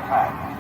attack.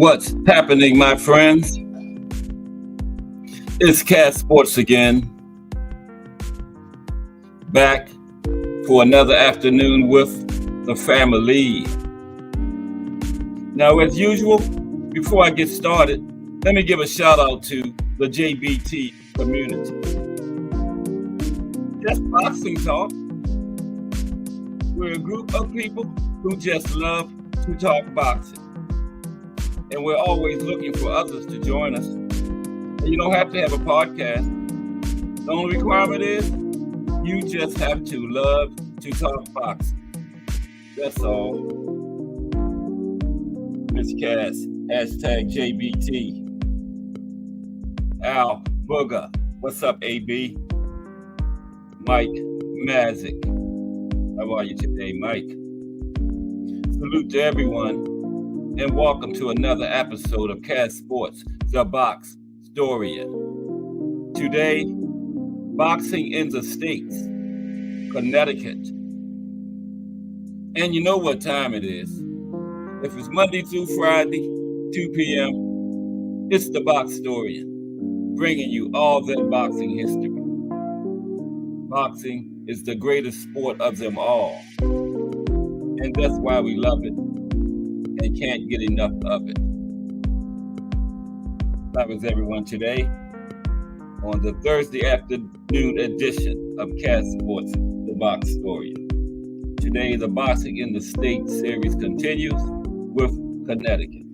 What's happening, my friends? It's Cat Sports again, back for another afternoon with the family. Now, as usual, before I get started, let me give a shout out to the JBT community. Just boxing talk. We're a group of people who just love to talk boxing. And we're always looking for others to join us. And you don't have to have a podcast. The only requirement is you just have to love to talk boxing. That's all. Miss Cass, #JBT. Al Booger, what's up, AB? Mike Mazik, how are you today, Mike? Salute to everyone. And welcome to another episode of Cat Sports, the Box Story. Today, boxing in the States, Connecticut. And you know what time it is. If it's Monday through Friday, 2 p.m., it's the Box Story, bringing you all that boxing history. Boxing is the greatest sport of them all. And that's why we love it and can't get enough of it. How is everyone today on the Thursday afternoon edition of Cat Sports, the Box Story? Today, the Boxing in the States series continues with Connecticut.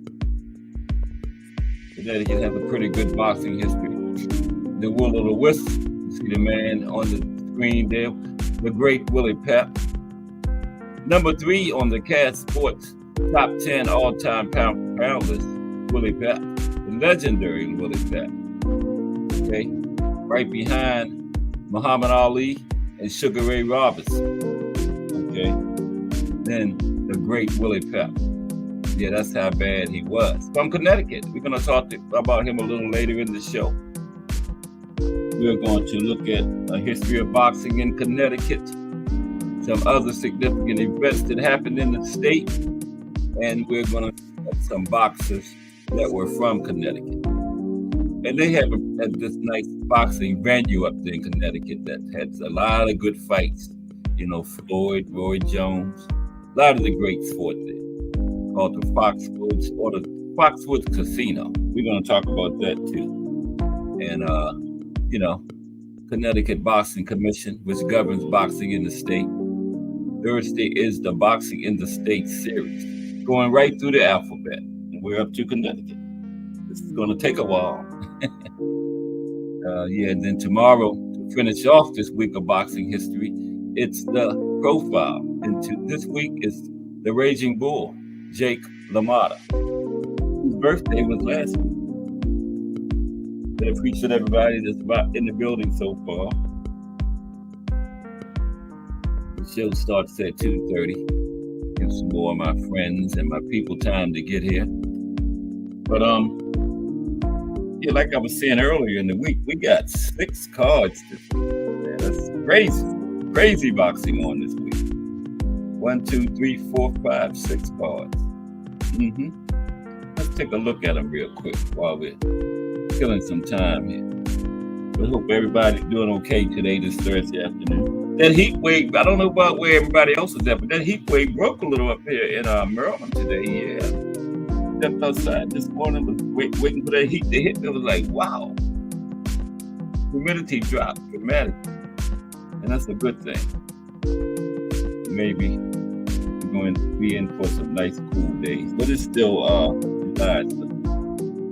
Connecticut has a pretty good boxing history. The Will o' the Wisp, you see the man on the screen there, the great Willie Pep. Number 3 on the Cat Sports top 10 all-time pounders, Willie Pep, the legendary Willie Pep. Okay, right behind Muhammad Ali and Sugar Ray Robinson. Okay. Then the great Willie Pep. Yeah, that's how bad he was. From Connecticut. We're going to talk about him a little later in the show. We're going to look at a history of boxing in Connecticut, some other significant events that happened in the state, and we're going to look at some boxers that were from Connecticut. And they have this nice boxing venue up there in Connecticut that has a lot of good fights. You know, Floyd, Roy Jones, a lot of the greats fought there, called the Foxwoods or the Foxwoods Casino. We're going to talk about that too. And, you know, Connecticut Boxing Commission, which governs boxing in the state. Thursday is the Boxing in the State series, going right through the alphabet. And we're up to Connecticut. This is going to take a while. And then tomorrow, to finish off this week of boxing history, it's the profile. And this week is the Raging Bull, Jake LaMotta, whose birthday was last week. I appreciate everybody that's in the building so far. The show starts at 2:30. Give some more of my friends and my people time to get here. But yeah, like I was saying earlier in the week, we got 6 cards this week. Man, that's crazy boxing on this week. 1, 2, 3, 4, 5, 6 cards. Let's take a look at them real quick while we're killing some time here. We hope everybody's doing okay today, this Thursday afternoon. That heat wave, I don't know about where everybody else is at, but that heat wave broke a little up here in Maryland today. Yeah. Stepped outside this morning, was waiting for that heat to hit. It was like, wow. Humidity dropped dramatically. And that's a good thing. Maybe we're going to be in for some nice cool days. But it's still July.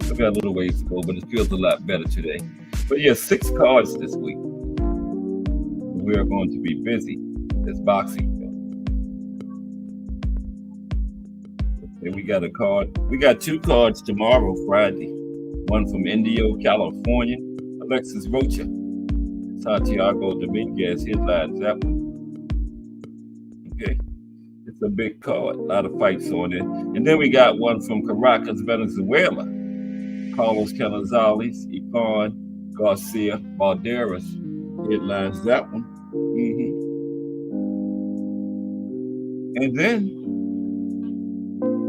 I've got a little ways to go, but it feels a lot better today. But yeah, 6 cards this week. We are going to be busy as boxing. Okay, we got a card. We got 2 cards tomorrow, Friday. One from Indio, California, Alexis Rocha. Santiago Dominguez, his lines that one. Okay. It's a big card, a lot of fights on it. And then we got one from Caracas, Venezuela. Carlos Canizales, Ivan Garcia Balderas. Headlines that one. And then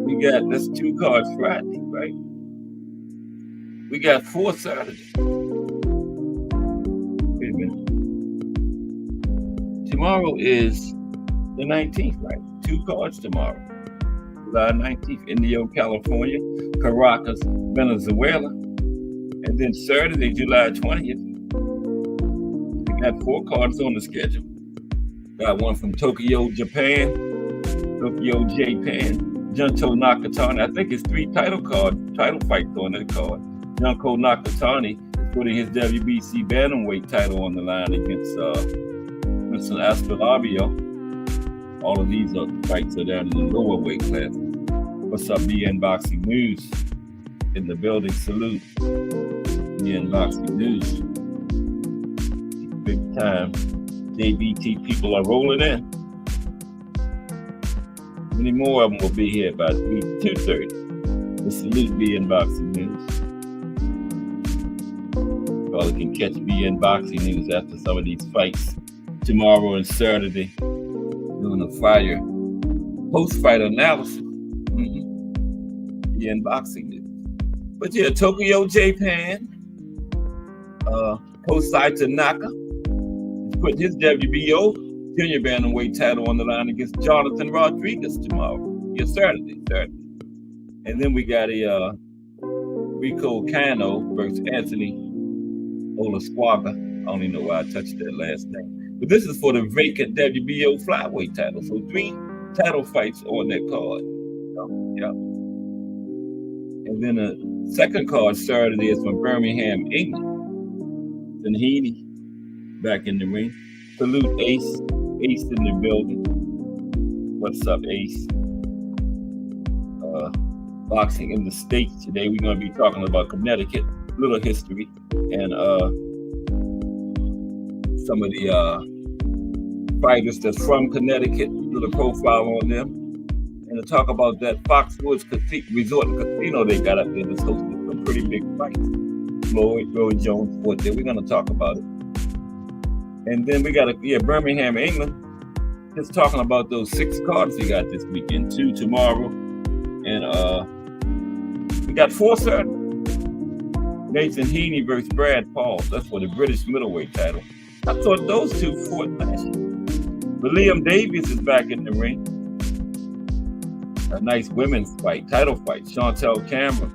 we got, that's 2 cards Friday, right? We got 4 Saturday. Wait a minute. Tomorrow is the 19th, right? 2 cards tomorrow. July 19th, Indio, California, Caracas, Venezuela. And then Saturday, July 20th, we got 4 cards on the schedule. Got one from Tokyo, Japan, Junto Nakatani. I think it's 3 title fights on that card. Junko Nakatani is putting his WBC bantamweight title on the line against Vincent Aspilabio. All of these fights are down in the lower weight classes. What's up, BN Boxing News? In the building, salute. BN Boxing News. Big time. JBT people are rolling in. Many more of them will be here by 2:30. The salute BN Boxing News. Y'all can catch BN Boxing News after some of these fights tomorrow and Saturday. Doing a fire post-fight analysis. BN Boxing News. But yeah, Tokyo, Japan. Kosai Tanaka is putting his WBO junior bantamweight title on the line against Jonathan Rodriguez tomorrow. Yeah, Saturday. And then we got a Rico Cano versus Anthony Olasquaga. I don't even know why I touched that last name. But this is for the vacant WBO flyweight title. So 3 title fights on that card. Yeah. And then the second card Saturday is from Birmingham, England. Zanhini back in the ring. Salute Ace. Ace in the building. What's up, Ace? Boxing in the States today. We're going to be talking about Connecticut, little history. And some of the fighters that's from Connecticut, do the profile on them, and to talk about that Foxwoods Resort and Casino they got up there that's hosting some pretty big fights. Floyd Jones fought there. We're going to talk about it. And then we got Birmingham, England. Just talking about those 6 cards we got this weekend, 2 tomorrow, and we got 4 Saturday. Nathan Heaney versus Brad Paul. That's for the British middleweight title. I thought those 2 fought last year. But Liam Davies is back in the ring. A nice women's fight, title fight. Chantel Cameron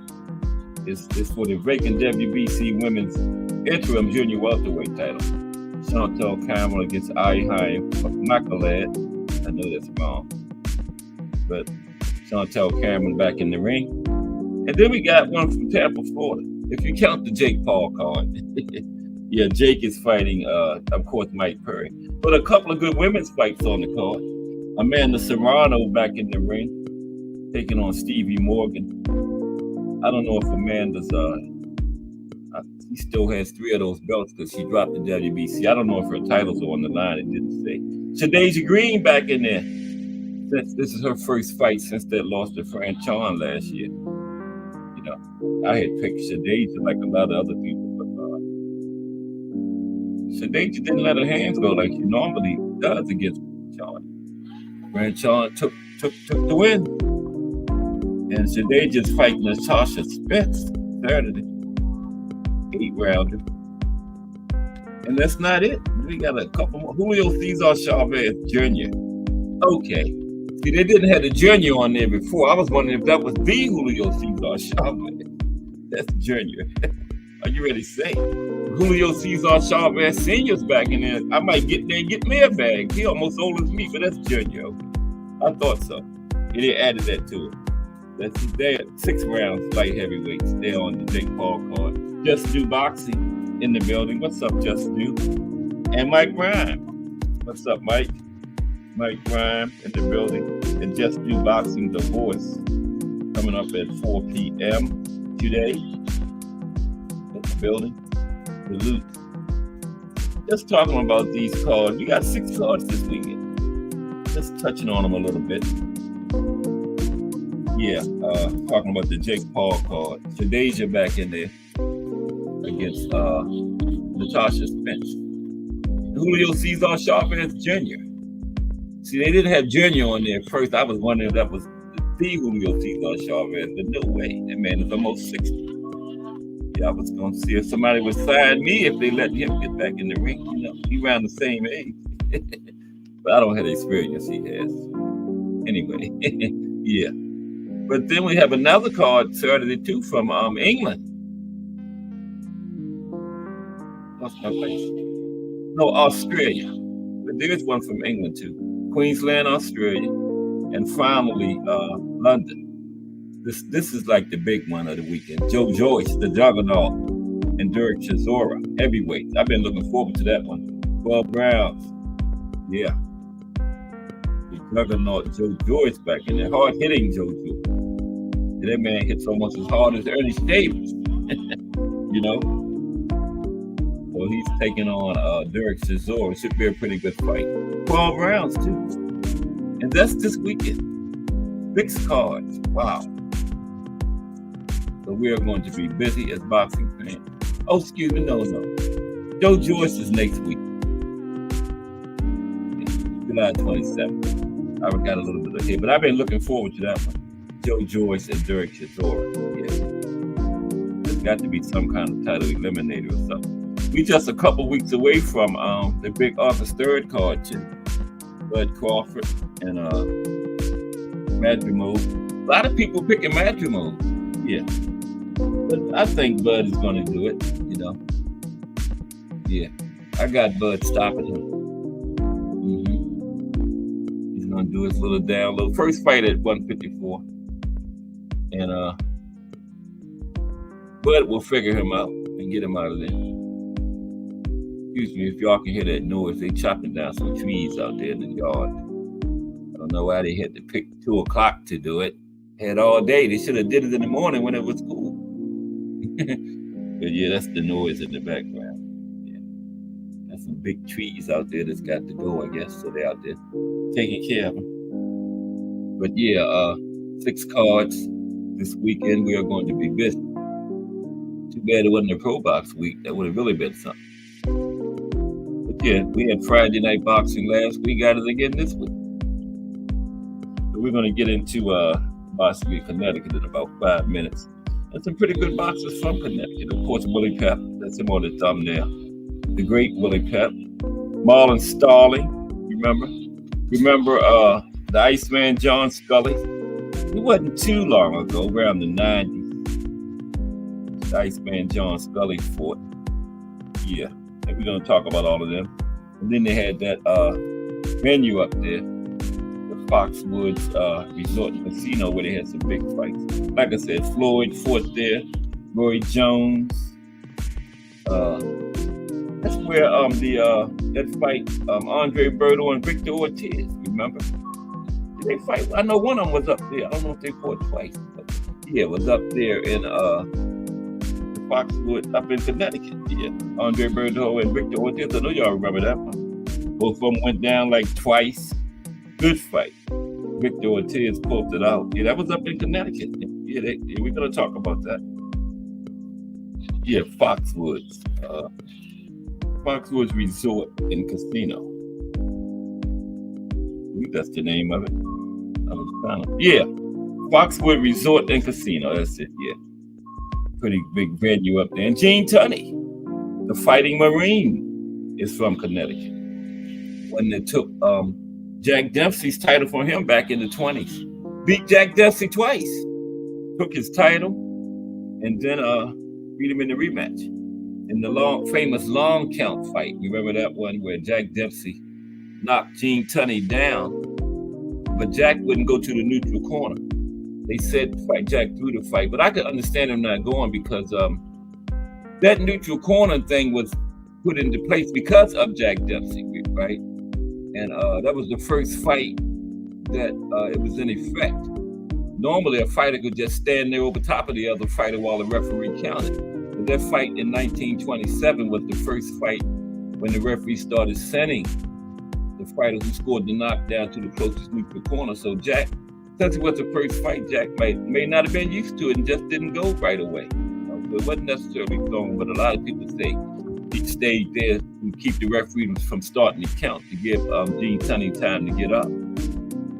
is for the vacant WBC women's interim junior welterweight title. Chantel Cameron against Ihai McAlad. I know that's wrong. But Chantel Cameron back in the ring. And then we got one from Tampa, Florida. If you count the Jake Paul card. Yeah, Jake is fighting, of course, Mike Perry. But a couple of good women's fights on the card. Amanda Serrano back in the ring, taking on Stevie Morgan. I don't know if Amanda's, she still has 3 of those belts because she dropped the WBC. I don't know if her titles are on the line. It didn't say. Shadeja Green back in there. This is her first fight since that loss to Fran Chon last year. You know, I had picked Shadeja like a lot of other people, but Shadeja didn't let her hands go like she normally does against Chon. Fran Chon took the win. And Shadeja's fighting Natasha Spence Saturday. 8-rounder. And that's not it. We got a couple more. Julio Cesar Chavez Jr. Okay. See, they didn't have the Jr. on there before. I was wondering if that was the Julio Cesar Chavez. That's Jr. Are you ready to say? Julio Cesar Chavez Sr.'s back in there. I might get there and get me a bag. He almost old as me, but that's Jr. Okay. I thought so. And they added that to it. That's there. 6 rounds light heavyweights. They're on the Jake Paul card. Just Do Boxing in the building. What's up, Just Do? And Mike Rhyme. What's up, Mike? Mike Rhyme in the building. And Just Do Boxing, The Voice, coming up at 4 p.m. today in the building. Salute. Just talking about these cards. We got 6 cards this weekend. Just touching on them a little bit. Yeah, talking about the Jake Paul card. Shadeja back in there against Natasha Spence. Julio Cesar Chavez Jr. See, they didn't have Jr. on there first. I was wondering if that was the Julio Cesar Chavez, but no way. That man is almost 60. Yeah, I was going to see if somebody would sign me if they let him get back in the ring. You know, he's around the same age. But I don't have the experience he has. Anyway, yeah. But then we have another card Saturday too from England. What's my place? No, Australia. But there's one from England too. Queensland, Australia, and finally London. This is like the big one of the weekend. Joe Joyce, the Juggernaut, and Derek Chisora, heavyweight. I've been looking forward to that one. 12 rounds. Yeah. The Juggernaut, Joe Joyce back in there. Hard hitting Joe Joyce. That man hits almost as hard as Ernie Davis. You know? So he's taking on Derek Chisora. It should be a pretty good fight. 12 rounds too. And that's this weekend. 6 cards. Wow. So we are going to be busy as boxing fans. Oh, excuse me, no. Joe Joyce is next week. July 27th. I got a little bit of here, but I've been looking forward to that one. Joe Joyce and Derek Chisora. Yeah. There's got to be some kind of title eliminator or something. We just a couple weeks away from the big August 3rd card, too. Bud Crawford and Madrimov. A lot of people picking Madrimov. Yeah. But I think Bud is going to do it, you know. Yeah. I got Bud stopping him. He's going to do his little download. First fight at 154. And Bud will figure him out and get him out of there. Excuse me if y'all can hear that noise. They chopping down some trees out there in the yard. I don't know why they had to pick 2 o'clock to do it. Had all day. They should have did it in the morning when it was cool. But yeah, that's the noise in the background. Yeah. There's some big trees out there that's got to go, I guess. So they're out there taking care of them. But yeah, 6 cards this weekend. We are going to be busy. Too bad it wasn't a Pro Box week. That would have really been something. But yeah, we had Friday night boxing last week. Got it again this week. So we're going to get into boxing in Connecticut in about 5 minutes. And some pretty good boxers from Connecticut. Of course, Willie Pep. That's him on the thumbnail. The great Willie Pep. Marlon Starling. Remember the Iceman John Scully? It wasn't too long ago, around the 90s. The Iceman John Scully fought. Yeah, and we're going to talk about all of them. And then they had that venue up there, the Foxwoods Resort and Casino, where they had some big fights. Like I said, Floyd fought there, Roy Jones. That's where that fight, Andre Berto and Victor Ortiz, remember? Did they fight? I know one of them was up there. I don't know if they fought twice, but yeah, it was up there in Foxwood, up in Connecticut. Yeah, Andre Berto and Victor Ortiz. I know y'all remember that one. Both of them went down like twice. Good fight. Victor Ortiz pulled it out. Yeah, that was up in Connecticut. Yeah, we're gonna talk about that. Yeah, Foxwoods. Foxwoods Resort and Casino. I think that's the name of it. Yeah, Foxwood Resort and Casino. That's it. Yeah, pretty big venue up there. And Gene Tunney, the Fighting Marine, is from Connecticut. When they took Jack Dempsey's title from him back in the 20s, beat Jack Dempsey twice, took his title, and then beat him in the rematch. In the famous long count fight. You remember that one where Jack Dempsey knocked Gene Tunney down, but Jack wouldn't go to the neutral corner. They said fight Jack through the fight, but I could understand him not going because that neutral corner thing was put into place because of Jack Dempsey, right? And that was the first fight that it was in effect. Normally, a fighter could just stand there over top of the other fighter while the referee counted. But that fight in 1927 was the first fight when the referee started sending the fighter who scored the knockdown to the closest neutral corner. So Jack, since it was the first fight, Jack may not have been used to it and just didn't go right away. So it wasn't necessarily thrown, but a lot of people say he stayed there to keep the referee from starting the count to give Gene Tunney time to get up.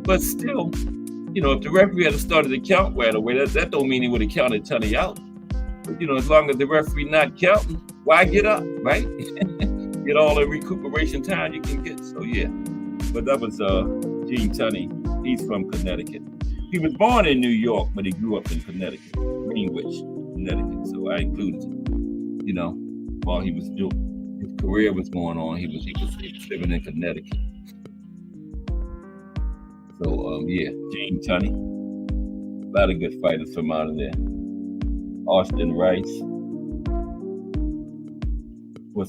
But still, if the referee had started the count right away, that don't mean he would have counted Tunney out. But, as long as the referee not counting, why get up, right? Get all the recuperation time you can get. So, yeah. But that was Gene Tunney. He's from Connecticut. He was born in New York, but he grew up in Connecticut, Greenwich, Connecticut. So I included him. While he was doing his career was going on, he was living in Connecticut. So, Gene Tunney. A lot of good fighters from out of there. Austin Rice.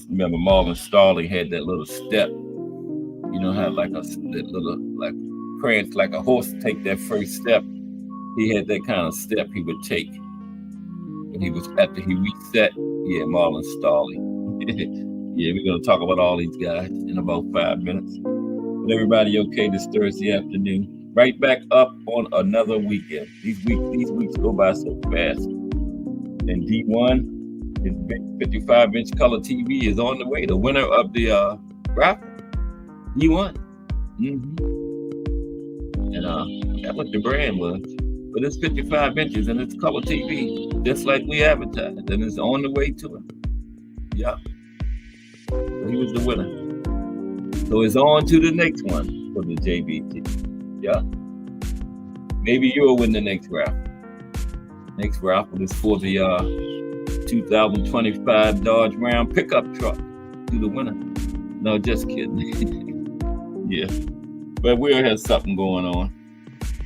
Remember Marlon Starling had that little step. How that little prance, like a horse take that first step. He had that kind of step he would take when he was after he reset. Yeah, Marlon Starling. Yeah, we're gonna talk about all these guys in about 5 minutes. But everybody okay this Thursday afternoon? Right back up on another weekend. These weeks go by so fast. And D1, his big 55-inch color TV is on the way. The winner of the raffle, D1. And that's what the brand was. But it's 55 inches and it's color TV, just like we advertised. And it's on the way to him. Yeah. So he was the winner. So it's on to the next one for the JBT. Yeah. Maybe you'll win the next raffle. Next raffle is for the 2025 Dodge Ram pickup truck to the winner. No, just kidding. Yeah. But we'll have something going on.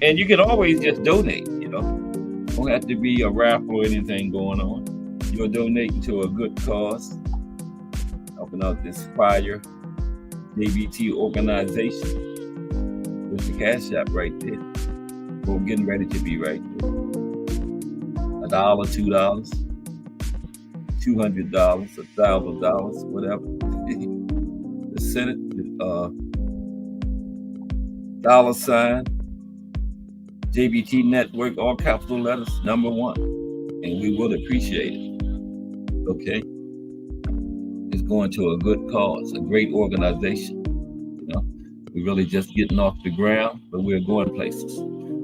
And you can always just donate, Don't have to be a raffle or anything going on. You're donating to a good cause. Helping out this fire JBT organization. There's the cash app right there. We're getting ready to be right there. $1, $2, $200, $1,000, whatever. the Senate, $ JBT Network, all capital letters, #1. And we will appreciate it. Okay? It's going to a good cause, a great organization. You know, we're really just getting off the ground, but we're going places.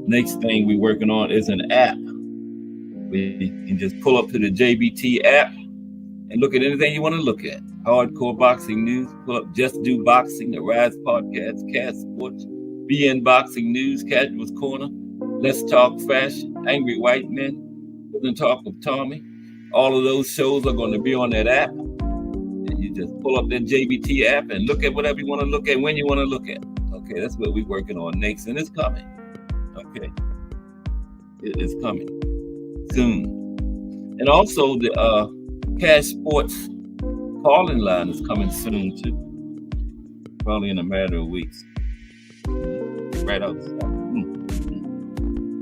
Next thing we're working on is an app. We can just pull up to the JBT app and look at anything you want to look at. Hardcore boxing news, pull up Just Do Boxing, the Rise Podcast, Cast Sports, BN Boxing News, Casuals Corner, Let's Talk Fashion, Angry White Men, Living Talk with Tommy. All of those shows are going to be on that app. And you just pull up that JBT app and look at whatever you want to look at when you want to look at. Okay, that's what we're working on next, and it's coming. Okay, it is coming soon. And also the Cash Sports calling line is coming soon too. Probably in a matter of weeks. Right outside.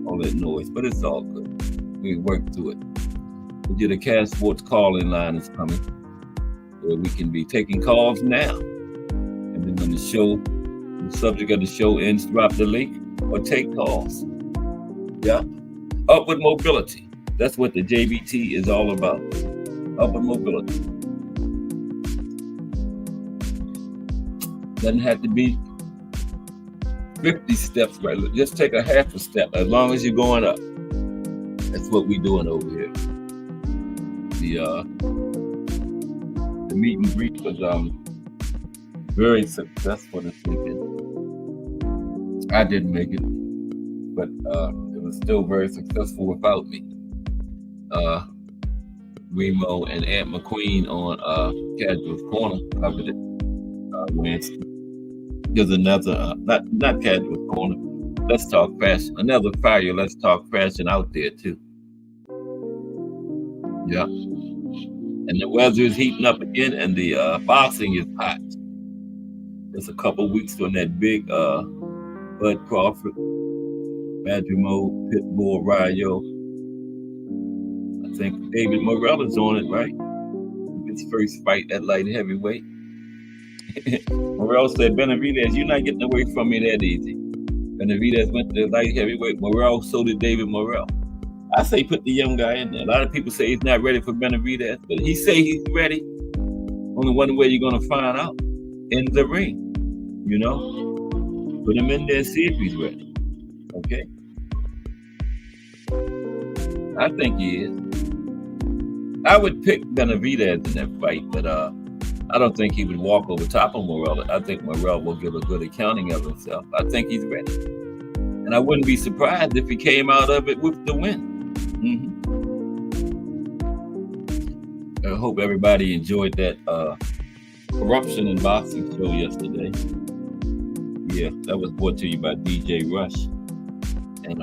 All that noise, but it's all good. We work through it. The Cash Sports calling line is coming, where we can be taking calls now. And then when the subject of the show ends, drop the link or take calls. Yeah. Upward mobility. That's what the JBT is all about. Upward mobility. Doesn't have to be 50 steps, right? Just take a half a step as long as you're going up. That's what we're doing over here. The meet and greet was very successful this weekend. I didn't make it, but it was still very successful without me. Remo and Aunt McQueen on Casuals Corner covered it Wednesday. There's another, not Casuals Corner, Let's Talk Fashion, another fire Let's Talk Fashion out there too. Yeah. And the weather is heating up again, and the boxing is hot. There's a couple weeks on that big Bud Crawford, Badgermo, Pitbull, Rayo. I think David Morrell is on it, right? His first fight at light heavyweight. Morrell said, Benavidez, you're not getting away from me that easy. Benavidez went to light heavyweight. Morrell, so did David Morrell. I say put the young guy in there. A lot of people say he's not ready for Benavidez, but he say he's ready. Only one way you're going to find out, in the ring. You know? Put him in there and see if he's ready. Okay? I think he is. I would pick Benavidez in that fight, but I don't think he would walk over top of Morrell. I think Morrell will give a good accounting of himself. I think he's ready. And I wouldn't be surprised if he came out of it with the win. I hope everybody enjoyed that corruption in boxing show yesterday. Yeah, that was brought to you by DJ Rush. And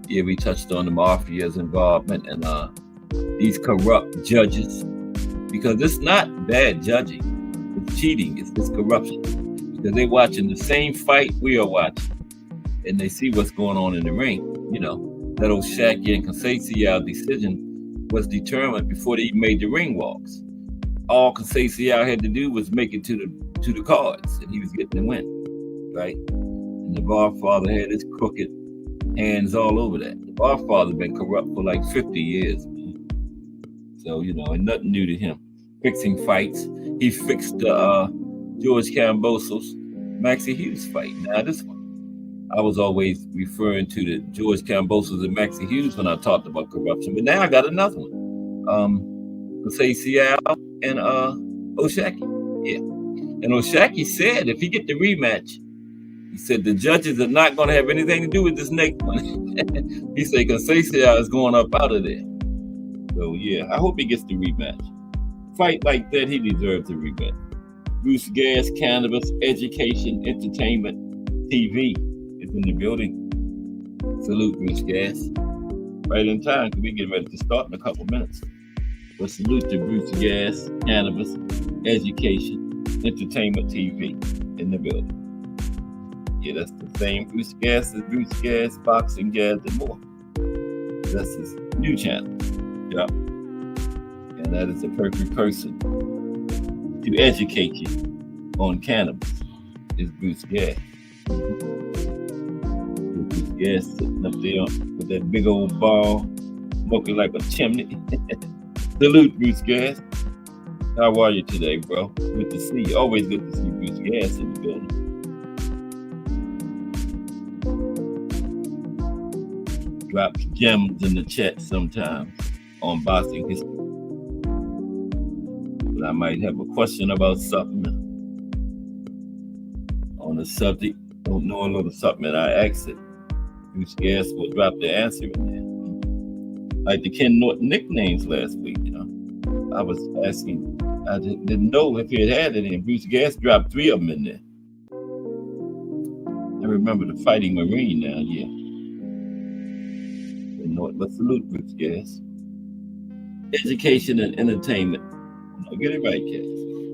yeah, we touched on the mafia's involvement and these corrupt judges, because it's not bad judging, it's cheating, it's corruption. Because they're watching the same fight we are watching, and they see what's going on in the ring. You know, that Oshaki and Conceição decision was determined before they even made the ring walks. All Conceição had to do was make it to the cards, and he was getting the win, right? And the Barfather had his crooked hands all over that. The Barfather been corrupt for like 50 years. So, you know, and nothing new to him. Fixing fights. He fixed the George Kambosos Maxie Hughes fight. Now this one, I was always referring to the George Kambosos and Maxie Hughes when I talked about corruption, but now I got another one. Conceição and Oshaki. Yeah. And Oshaki said if he get the rematch, he said the judges are not going to have anything to do with this next one. He said Conceição is going up out of there. So yeah, I hope he gets the rematch. Fight like that, he deserves a rematch. Bruce Gas, Cannabis, Education, Entertainment, TV is in the building. Salute Bruce Gas. Right in time, because we get ready to start in a couple minutes. But salute to Bruce Gas, Cannabis, Education, Entertainment, TV in the building. Yeah, that's the same Bruce Gas as Bruce Gas, Boxing Gas, and more. That's his new channel. Yeah. And that is the perfect person to educate you on cannabis is Bruce Gas. Bruce Gas sitting up there with that big old ball, smoking like a chimney. Salute, Bruce Gas. How are you today, bro? Good to see you. Always good to see Bruce Gas in the building. Drops gems in the chat sometimes on boxing history. But I might have a question about something on the subject. Don't know a little something, and I asked it. Bruce Gas will drop the answer in there. Like the Ken Norton nicknames last week, I was asking, I didn't know if he had it in. Bruce Gas dropped 3 of them in there. I remember the Fighting Marine now, yeah. But salute, Bruce Gas. Education and entertainment. I'll get it right, Cass.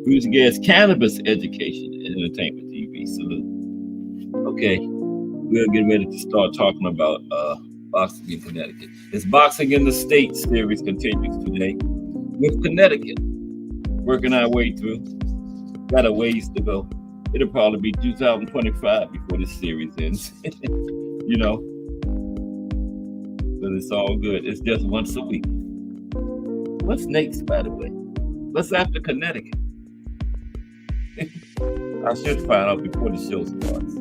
Bruce Gas, cannabis education and entertainment TV. Salute. Okay, we'll get ready to start talking about boxing in Connecticut. It's Boxing in the States series continues today with Connecticut. Working our way through. Got a ways to go. It'll probably be 2025 before this series ends. But it's all good. It's just once a week. What's next, by the way? What's after Connecticut? I should find out before the show starts.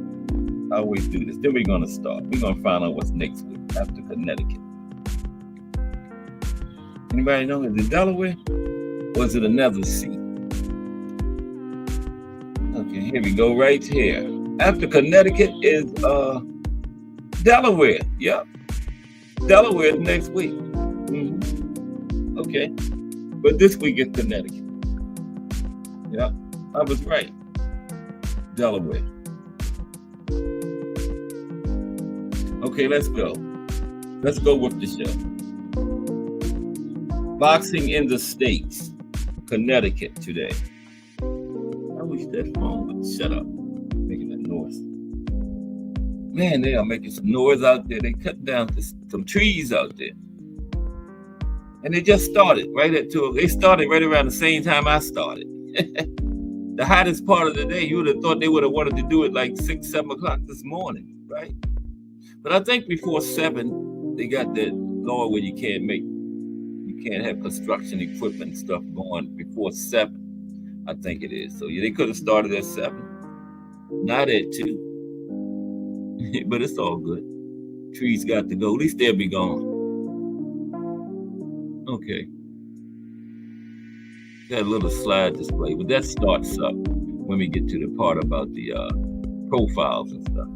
I always do this. Then we're going to start. We're going to find out what's next week after Connecticut. Anybody know? Is it Delaware? Or is it another C? Okay, here we go right here. After Connecticut is Delaware. Yep. Delaware is next week. Mm-hmm. Okay. But this week is Connecticut. Yeah, I was right. Delaware. Okay, let's go. Let's go with the show. Boxing in the States, Connecticut today. I wish that phone would shut up, making that noise. Man, they are making some noise out there. They cut down some trees out there. And they just started they started right around the same time I started. The hottest part of the day, you would have thought they would have wanted to do it like 6, 7 o'clock this morning, right? But I think before 7, they got that law where you can't have construction equipment and stuff going before 7. I think it is. So yeah, they could have started at 7, not at 2. But it's all good. Trees got to go. At least they'll be gone. Okay. Got a little slide display, but that starts up when we get to the part about the profiles and stuff.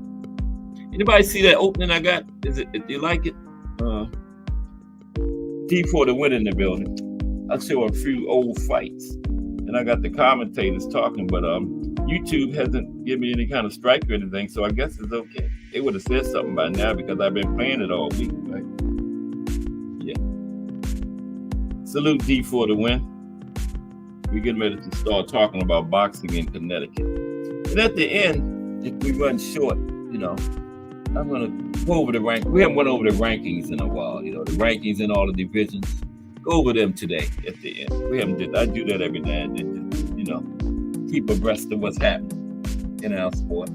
Anybody see that opening I got? Do you like it? D4 the win in the building. I show a few old fights, and I got the commentators talking, but YouTube hasn't given me any kind of strike or anything, so I guess it's okay. They would have said something by now because I've been playing it all week, right? Yeah. Salute D4 the win. We're getting ready to start talking about boxing in Connecticut. And at the end, if we run short, I'm going to go over the rank. We haven't went over the rankings in a while, the rankings in all the divisions. Go over them today at the end. I do that every now and then, just, keep abreast of what's happening in our sport.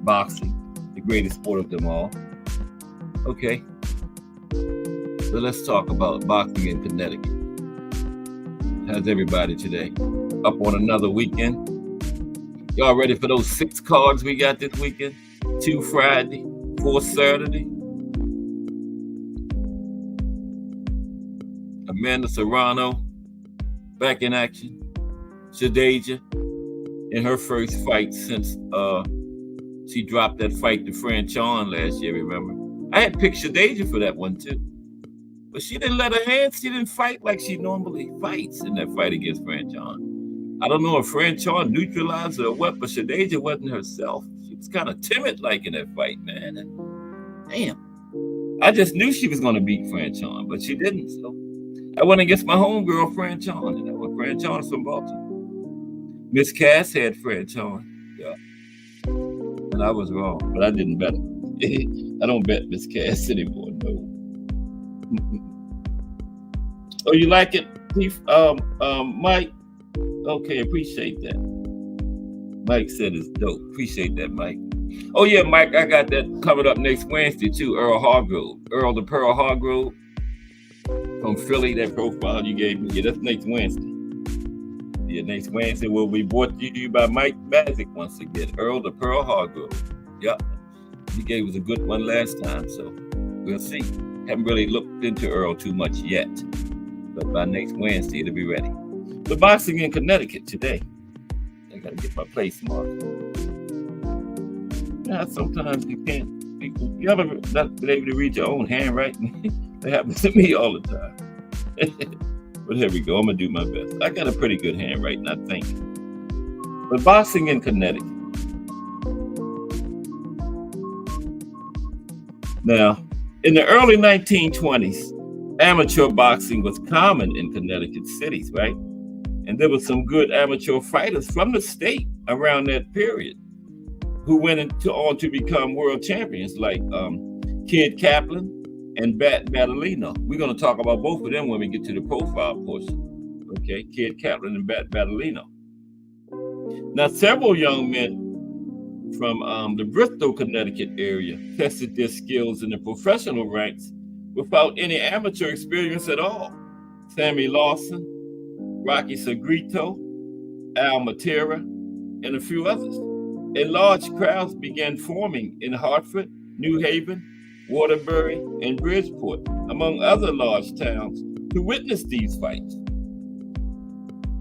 Boxing, the greatest sport of them all. Okay. So let's talk about boxing in Connecticut. How's everybody today? Up on another weekend? Y'all ready for those 6 cards we got this weekend? 2 Friday, 4 Saturday. Amanda Serrano back in action. Shadeja in her first fight since she dropped that fight to Fran Chon last year, remember? I had picked Shadeja for that one too. But she didn't let her hands. She didn't fight like she normally fights in that fight against Fran Chon. I don't know if Fran Chon neutralized her or what, but Shadeja wasn't herself. She was kind of timid like in that fight, man. And damn. I just knew she was going to beat Fran Chon, but she didn't. So I went against my homegirl, Fran Chon. And Fran Chon is from Baltimore. Miss Cass had Fran Chon. Yeah. And I was wrong, but I didn't bet her. I don't bet Miss Cass anymore, no. Oh, you like it, Mike? Okay, appreciate that. Mike said it's dope. Appreciate that, Mike. Oh yeah, Mike, I got that coming up next Wednesday too. Earl Hargrove, Earl the Pearl Hargrove from Philly. That profile you gave me. Yeah, that's next Wednesday. Yeah, next Wednesday will be brought to you by Mike Magic once again. Earl the Pearl Hargrove. Yep, he gave us a good one last time, so we'll see. Haven't really looked into Earl too much yet, but by next Wednesday it'll be ready. The boxing in Connecticut today. I gotta get my place marked. Yeah, sometimes you can't. You ever not been able to read your own handwriting? That happens to me all the time. But here we go. I'm gonna do my best. I got a pretty good handwriting, I think. But boxing in Connecticut. Now, in the early 1920s, amateur boxing was common in Connecticut cities, right? And there were some good amateur fighters from the state around that period who went on to become world champions, like Kid Kaplan and Bat Battleino. We're going to talk about both of them when we get to the profile portion. Okay, Kid Kaplan and Bat Battleino. Now, several young men from the Bristol, Connecticut area tested their skills in the professional ranks without any amateur experience at all. Sammy Lawson, Rocky Segrito, Al Matera, and a few others. And large crowds began forming in Hartford, New Haven, Waterbury, and Bridgeport, among other large towns, to witness these fights.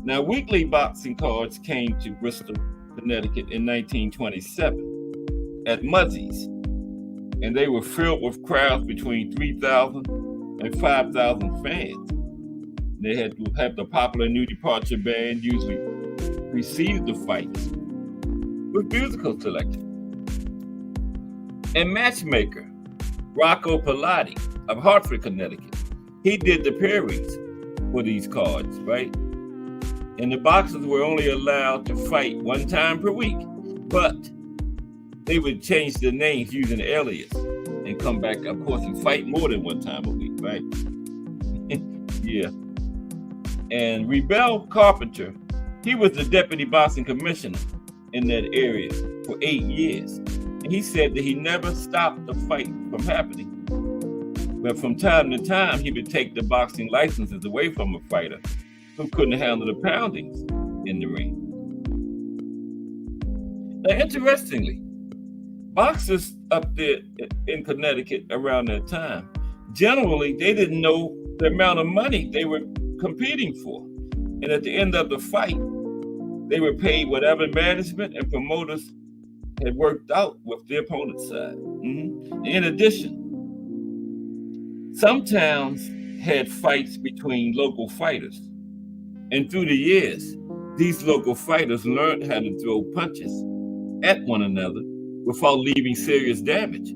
Now, weekly boxing cards came to Bristol, Connecticut in 1927 at Muzzie's, and they were filled with crowds between 3,000 and 5,000 fans. They had to have the popular New Departure Band usually precede the fights with musical selection. And matchmaker Rocco Pilati of Hartford, Connecticut, he did the pairings for these cards, right? And the boxers were only allowed to fight one time per week, but they would change their names using an alias and come back, of course, and fight more than one time a week, right? Yeah. And Rebel Carpenter, he was the deputy boxing commissioner in that area for 8 years. And he said that he never stopped the fight from happening. But from time to time, he would take the boxing licenses away from a fighter who couldn't handle the poundings in the ring. Now, interestingly, boxers up there in Connecticut around that time, generally, they didn't know the amount of money they were competing for. And at the end of the fight, they were paid whatever management and promoters had worked out with the opponent's side. In addition, some towns had fights between local fighters. And through the years, these local fighters learned how to throw punches at one another without leaving serious damage,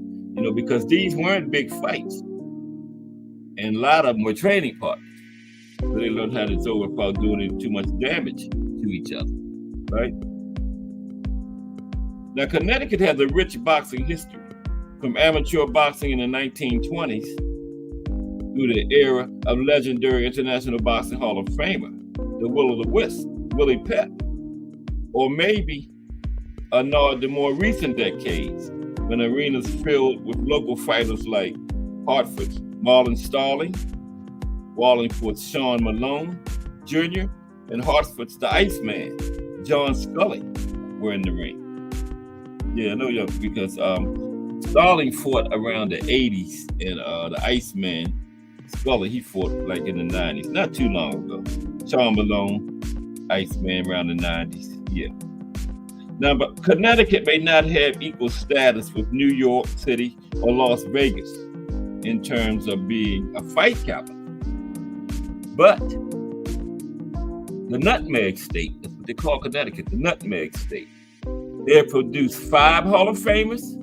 because these weren't big fights. And a lot of them were training partners. So they learned how to throw without doing too much damage to each other, right? Now, Connecticut has a rich boxing history, from amateur boxing in the 1920s through the era of legendary International Boxing Hall of Famer, the Will-o'-the-Wisp, Willie Pep, or maybe a nod to more recent decades when arenas filled with local fighters like Hartford's Marlon Starling, Wallingford's Sean Malone Jr., and Hartford's the Iceman, John Scully, were in the ring. Yeah, I know that because Starling fought around the 80s, and the Iceman, Scully, he fought like in the 90s, not too long ago. Sean Malone, Iceman around the 90s, yeah. Now, but Connecticut may not have equal status with New York City or Las Vegas in terms of being a fight capital. But the Nutmeg State, that's what they call Connecticut, the Nutmeg State, they have produced 5 Hall of Famers,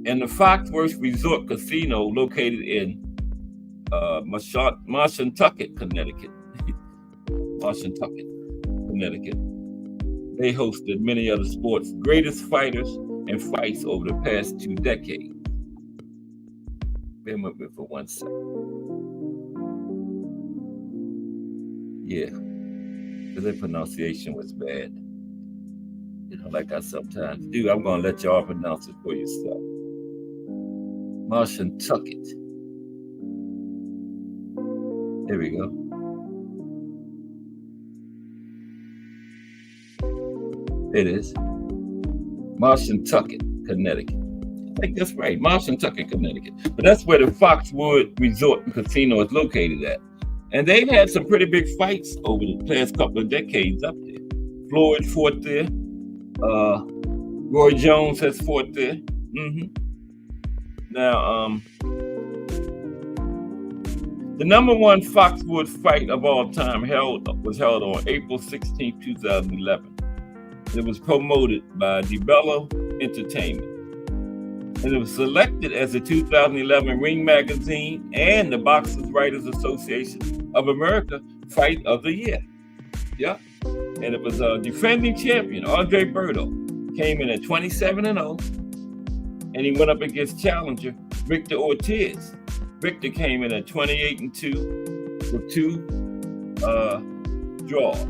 and the Foxworth Resort Casino located in Mashantucket, Connecticut. Mashantucket, Connecticut. They hosted many other sports' greatest fighters and fights over the past 2 decades. Bear with me for 1 second. Yeah, because their pronunciation was bad. like I sometimes do. I'm going to let y'all pronounce it for yourself. Martian Tucket. There we go. It is. Martian Tucket, Connecticut. I think that's right. Martian Tucket, Connecticut. But that's where the Foxwood Resort and Casino is located at. And they've had some pretty big fights over the past couple of decades up there. Floyd fought there. Roy Jones has fought there. Now, the number one Foxwood fight of all time was held on April 16, 2011. It was promoted by DeBello Entertainment. And it was selected as the 2011 Ring Magazine and the Boxers Writers Association of America Fight of the Year. Yeah. And it was a defending champion, Andre Berto, came in at 27-0, and he went up against challenger Victor Ortiz. Victor came in at 28-2 with two draws.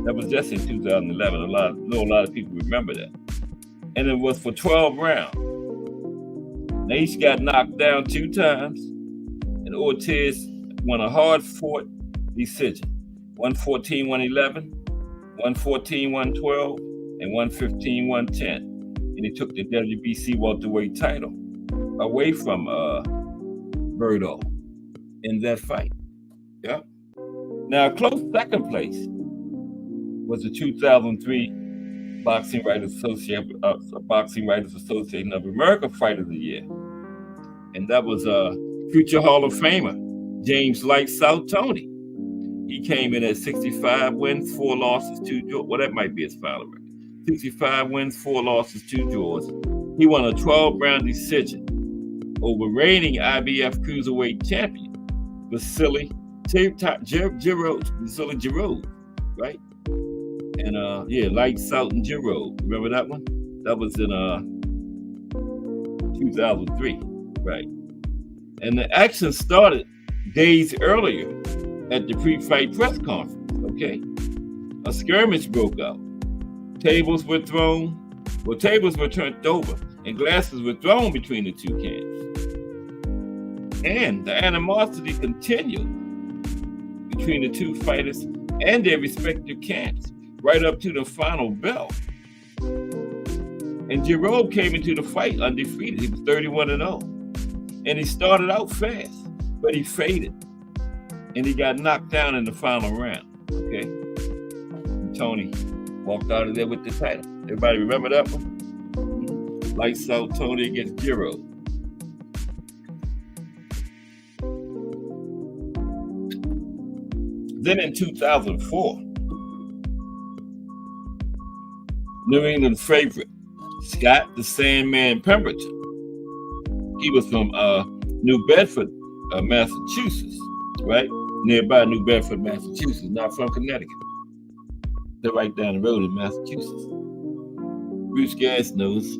That was just in 2011. A lot of people remember that. And it was for 12 rounds. They each got knocked down 2 times, and Ortiz won a hard-fought decision. 114-111, 114-112, and 115-110. And he took the WBC welterweight title away from Berto in that fight. Yeah. Now, a close second place was the 2003 Boxing Writers Association of America Fight of the Year. And that was future Hall of Famer, James Lights Out Tony. He came in at 65 wins, 4 losses, 2 draws. Well, that might be his final record. 65 wins, 4 losses, 2 draws. He won a 12-round decision over reigning IBF Cruiserweight champion, Vasily Giroud, right? And Lights Out and Giroud. Remember that one? That was in 2003, right? And the action started days earlier at the pre-fight press conference, okay? A skirmish broke out. Tables were turned over, and glasses were thrown between the two camps. And the animosity continued between the two fighters and their respective camps, right up to the final bell. And Giroud came into the fight undefeated. He was 31-0. And he started out fast, but he faded. And he got knocked down in the final round, okay? And Tony walked out of there with the title. Everybody remember that one? Lights Out Tony against Giroud. Then in 2004, New England's favorite, Scott the Sandman Pemberton. He was from New Bedford, Massachusetts, right? Nearby New Bedford, Massachusetts, not from Connecticut. They're right down the road in Massachusetts. Bruce Gass knows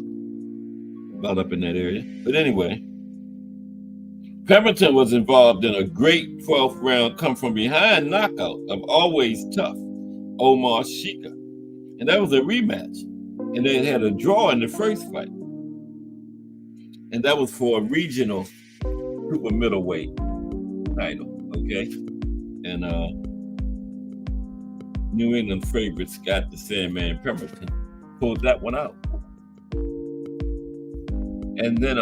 about up in that area. But anyway, Pemberton was involved in a great 12th round come-from-behind knockout of always tough Omar Shika. And that was a rematch. And they had a draw in the first fight. And that was for a regional super middleweight title, okay? And New England favorite Scott the Sandman Pemberton pulled that one out. And then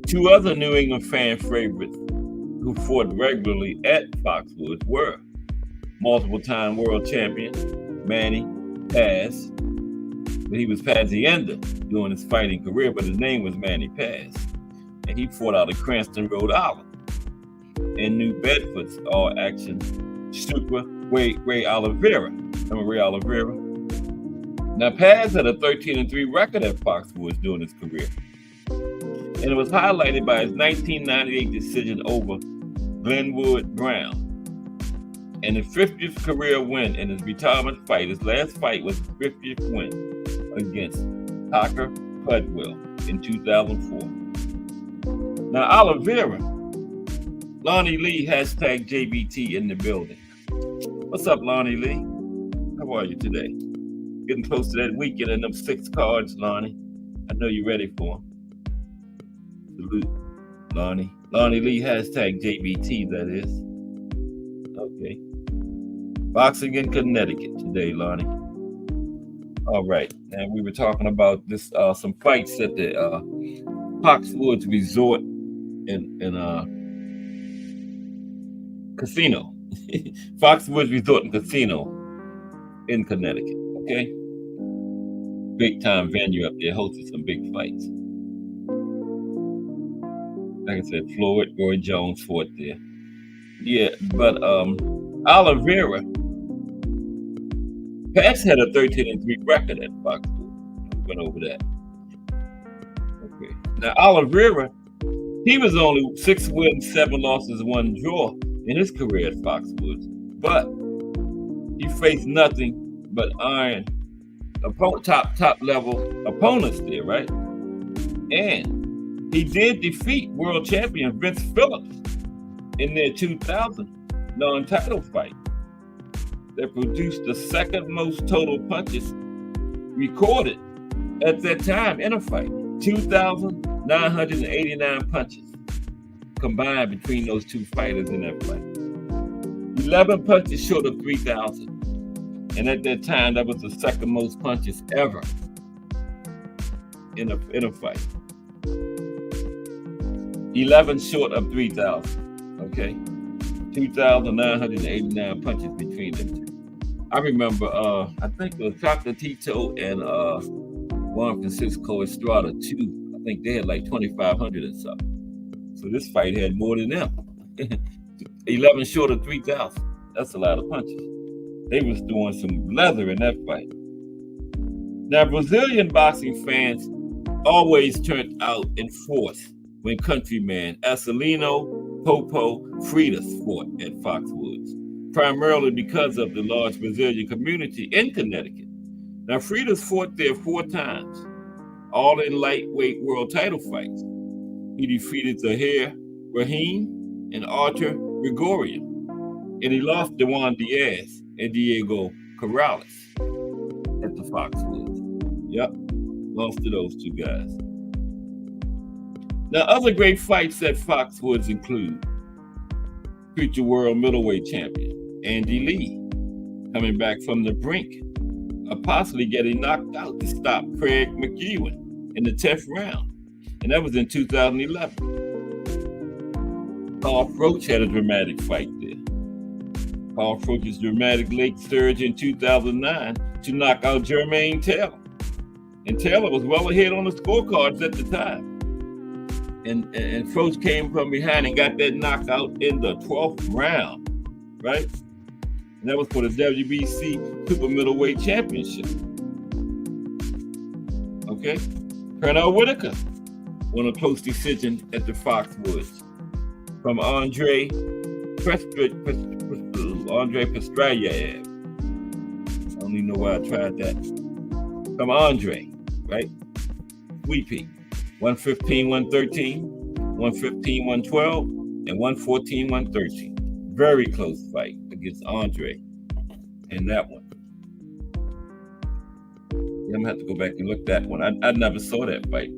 2 other New England fan favorites who fought regularly at Foxwoods were multiple-time world champion Manny Paz, but he was Pazienda during his fighting career, but his name was Manny Paz. And he fought out of Cranston, Rhode Island. And New Bedford's all-action super Ray Oliveira. Remember Ray Oliveira? Now, Paz had a 13-3 record at Foxwoods during his career. And it was highlighted by his 1998 decision over Glenwood Brown. And his 50th career win in his retirement fight. His last fight was his 50th win against Tucker Pudwell in 2004. Now, Oliveira, Lonnie Lee, hashtag JBT in the building. What's up, Lonnie Lee? How are you today? Getting close to that weekend and them 6 cards, Lonnie. I know you're ready for them. Salute, Lonnie. Lonnie Lee, hashtag JBT, that is. Okay. Boxing in Connecticut today, Lonnie. All right. And we were talking about this some fights at the Foxwoods Resort in Casino. Foxwoods Resort and Casino in Connecticut. Okay. Big time venue up there, hosted some big fights. Like I said, Floyd, Roy Jones fought there. Yeah, but Oliveira, Pat's had a 13-3 record at Foxwoods. Went over that. Okay. Now Oliveira, he was only 6 wins, 7 losses, 1 draw in his career at Foxwoods, but he faced nothing but iron, top level opponents there, right? And he did defeat world champion Vince Phillips in their 2000 non-title fight that produced the second most total punches recorded at that time in a fight. 2,989 punches combined between those two fighters in that fight. 11 punches short of 3,000. And at that time, that was the second most punches ever in a fight. 11 short of 3,000. Okay, 2,989 punches between them two. I remember, I think it was Dr. Tito and Juan Francisco Estrada too. I think they had like 2,500 and something. So this fight had more than them. 11 short of 3,000. That's a lot of punches. They was doing some leather in that fight. Now, Brazilian boxing fans always turned out in force when countryman Acilino Popo Freitas fought at Foxwoods, primarily because of the large Brazilian community in Connecticut. Now, Freitas fought there 4 times, all in lightweight world title fights. He defeated Zahir Rahim and Arthur Gregorian, and he lost to Juan Diaz and Diego Corrales at the Foxwoods. Yep, lost to those 2 guys. Now, other great fights at Foxwoods include future world middleweight champion Andy Lee coming back from the brink of possibly getting knocked out to stop Craig McEwen in the 10th round, and that was in 2011. Carl Froch had a dramatic fight there. Carl Froch's dramatic leg surge in 2009 to knock out Jermaine Taylor. And Taylor was well ahead on the scorecards at the time. And Froch came from behind and got that knockout in the 12th round, right? And that was for the WBC Super Middleweight Championship. Okay? Pernell Whitaker won a close decision at the Foxwoods from Andre Pestrayev. I don't even know why I tried that. From Andre, right? Sweet Pea. 115-113, 115-112, and 114-113. Very close fight against Andre in that one. Yeah, I'm gonna have to go back and look that one. I never saw that fight.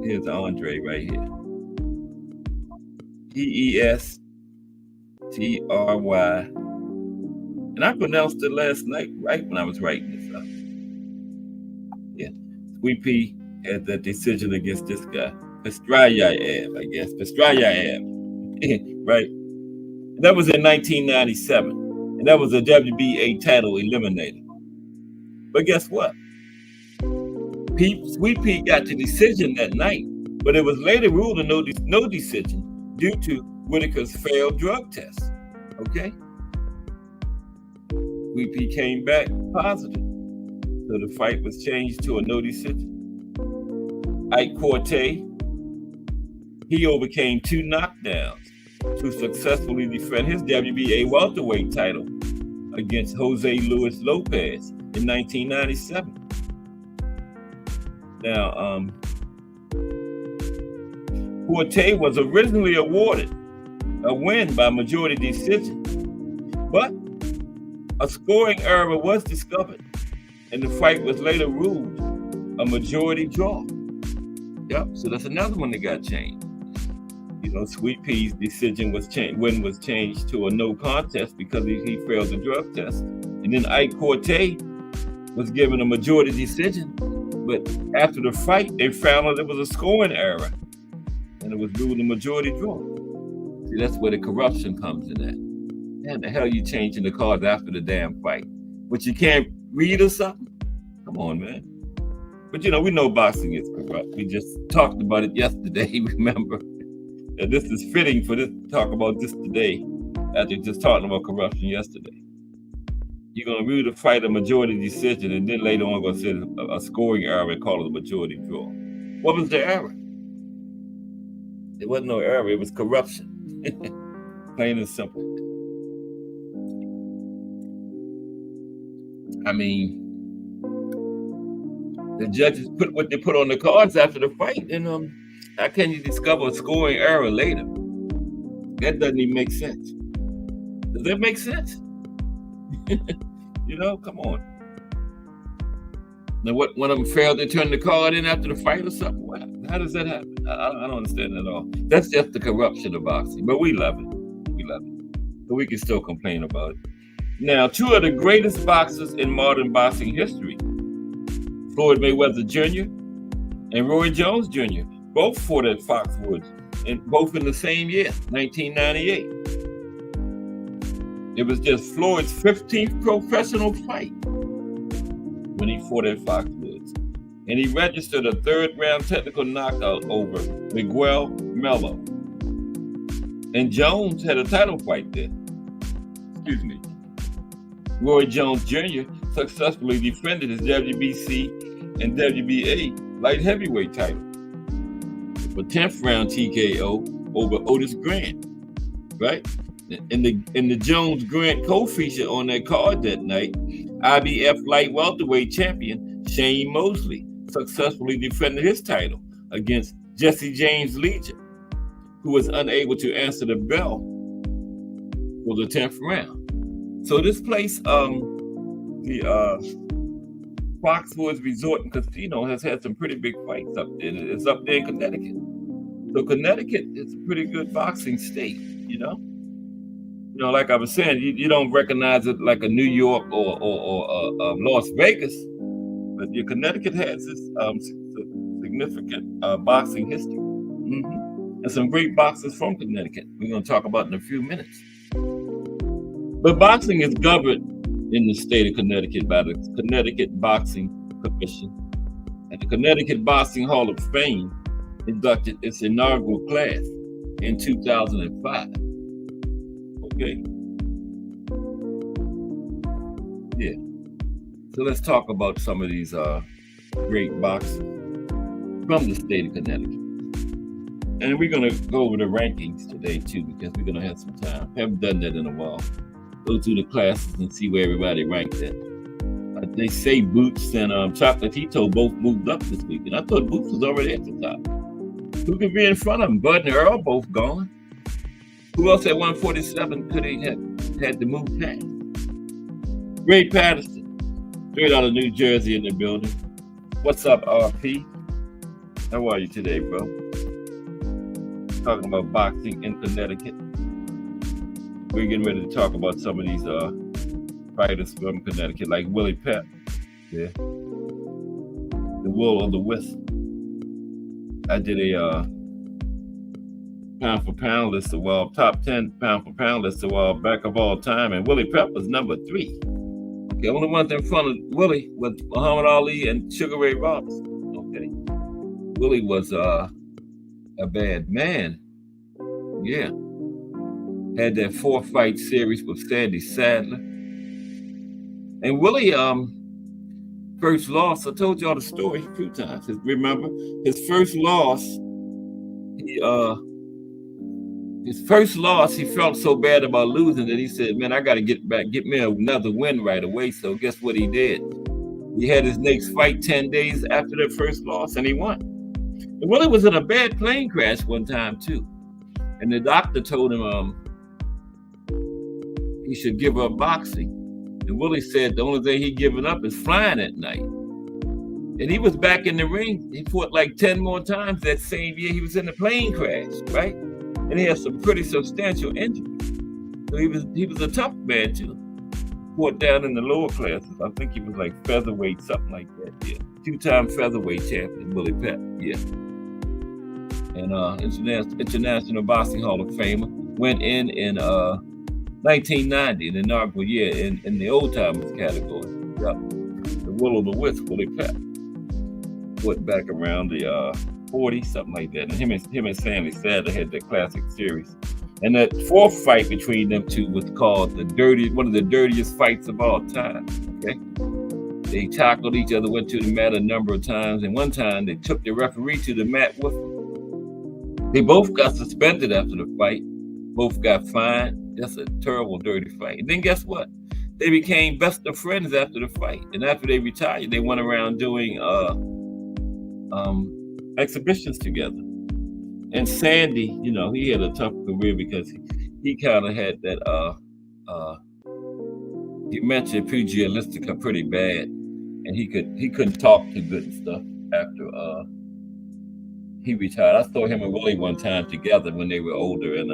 Here's Andre right here. Peestry. And I pronounced it last night right when I was writing this up. Yeah. Sweet Pea had that decision against this guy. Pestrayev, I guess. Pestrayev. Right? And that was in 1997. And that was a WBA title eliminator. But guess what? Sweet Pea got the decision that night, but it was later ruled a no decision due to Whitaker's failed drug test. Okay? Sweet Pea came back positive. So the fight was changed to a no decision. Ike Corte, he overcame 2 knockdowns to successfully defend his WBA welterweight title against Jose Luis Lopez in 1997. Now, Corte was originally awarded a win by majority decision, but A scoring error was discovered, and the fight was later ruled a majority draw. Yep, so that's another one that got changed. Sweet Pea's decision was changed to a no contest because he failed the drug test. And then Ike Corte was given a majority decision. But after the fight, they found out it was a scoring error. And it was ruled a majority draw. See, that's where the corruption comes in at. Man, the hell you changing the cards after the damn fight? But you can't read or something? Come on, man. But we know boxing is corrupt. We just talked about it yesterday, remember? This is fitting for this talk about this today, after just talking about corruption yesterday. You're going to rule the fight a majority decision, and then later on going to say a scoring error and call it a majority draw. What was the error? It wasn't no error, it was corruption. Plain and simple. I mean, the judges put what they put on the cards after the fight, and how can you discover a scoring error later? That doesn't even make sense. Does that make sense? Come on. Now, one of them failed to turn the card in after the fight or something? How does that happen? I don't understand at all. That's just the corruption of boxing, but we love it. We love it. But we can still complain about it. Now, two of the greatest boxers in modern boxing history, Floyd Mayweather Jr. and Roy Jones Jr., both fought at Foxwoods, and both in the same year, 1998. It was just Floyd's 15th professional fight when he fought at Foxwoods, and he registered a third-round technical knockout over Miguel Melo. And Jones had a title fight there. Excuse me. Roy Jones Jr. successfully defended his WBC and WBA light heavyweight title. A 10th round TKO over Otis Grant, right? And the Jones Grant co-feature on that card that night, IBF light welterweight champion Shane Mosley successfully defended his title against Jesse James Legion, who was unable to answer the bell for the 10th round. So this place, the Foxwoods Resort and Casino, has had some pretty big fights up there. It's up there in Connecticut. So Connecticut is a pretty good boxing state, like I was saying, you don't recognize it like a New York or Las Vegas, but Connecticut has this significant boxing history. And some great boxers from Connecticut we're going to talk about in a few minutes. But boxing is governed in the state of Connecticut by the Connecticut Boxing Commission. And the Connecticut Boxing Hall of Fame inducted its inaugural class in 2005. Okay. Yeah. So let's talk about some of these great boxers from the state of Connecticut. And we're going to go over the rankings today, too, because we're going to have some time. Haven't done that in a while. Go through the classes and see where everybody ranked at. They say Boots and Chocolatito both moved up this week. And I thought Boots was already at the top. Who could be in front of them? Bud and Earl both gone. Who else at 147 could he have had to move past? Ray Patterson, straight out of New Jersey in the building. What's up, RP? How are you today, bro? Talking about boxing in Connecticut. We're getting ready to talk about some of these fighters from Connecticut, like Willie Pep. Yeah. The Will of the Wisp. I did a pound for pound list of top 10 pound for pound list of back of all time, and Willie Pep was number 3. The only ones in front of Willie was Muhammad Ali and Sugar Ray Robinson. Okay. Willie was a bad man. Yeah. Had that 4-fight series with Sandy Sadler. And Willie first loss, I told y'all the story a few times. Remember, his first loss, he felt so bad about losing that he said, man, I got to get me another win right away. So guess what he did? He had his next fight 10 days after that first loss, and he won. And Willie was in a bad plane crash one time, too. And the doctor told him he should give up boxing And Willie said the only thing he given up is flying at night. And he was back in the ring. He fought like 10 more times that same year. He was in a plane crash, right? And he had some pretty substantial injuries. So he was a tough man too. Fought down in the lower classes. I think he was like featherweight, something like that. Yeah, 2-time featherweight champion, Willie Pep. Yeah, and International Boxing Hall of Famer. Went in 1990, the inaugural year, in the old timers category. Yep, the Will o' the Wisp, Willie Pep. Went back around the 40, something like that. And him and Sammy Sadler had that classic series. And that fourth fight between them two was called one of the dirtiest fights of all time. Okay, they tackled each other, went to the mat a number of times, and one time they took the referee to the mat with them. They both got suspended after the fight. Both got fined. That's a terrible, dirty fight. And then guess what? They became best of friends after the fight. And after they retired, they went around doing exhibitions together. And Sandy, he had a tough career because he kind of had that dementia pugilistica pretty bad, and he couldn't talk too good and stuff after he retired. I saw him and Willie one time together when they were older, and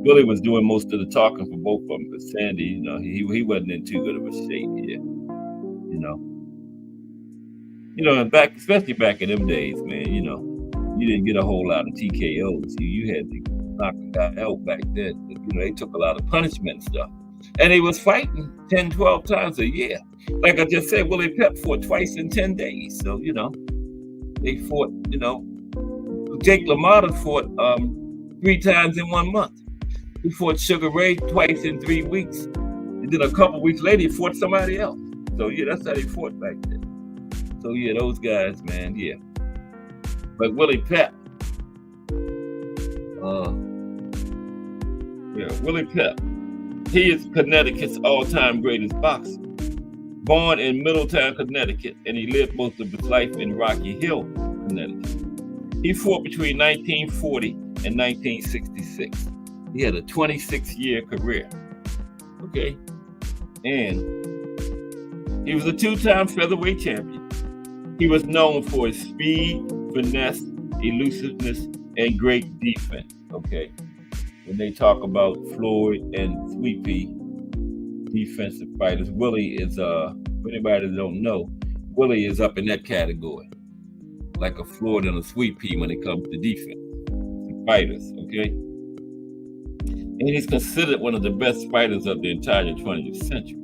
Willie was doing most of the talking for both of them, but Sandy, he wasn't in too good of a shape here, and especially back in them days, man, you didn't get a whole lot of TKOs. You had to knock a guy out back then. They took a lot of punishment and stuff. And they was fighting 10, 12 times a year. Like I just said, Willie Pep fought twice in 10 days. So, they fought, Jake LaMotta fought 3 times in 1 month. He fought Sugar Ray twice in 3 weeks. And then a couple weeks later, he fought somebody else. So, yeah, that's how they fought back then. So, yeah, those guys, man, yeah. But Willie Pep, Willie Pep, he is Connecticut's all-time greatest boxer. Born in Middletown, Connecticut, and he lived most of his life in Rocky Hill, Connecticut. He fought between 1940 and 1966. He had a 26-year career, okay? And he was a 2-time featherweight champion. He was known for his speed, finesse, elusiveness, and great defense, okay? When they talk about Floyd and Sweet Pea, defensive fighters, Willie is, for anybody that don't know, Willie is up in that category, like a Floyd and a Sweet Pea when it comes to defense fighters, okay? And he's considered one of the best fighters of the entire 20th century,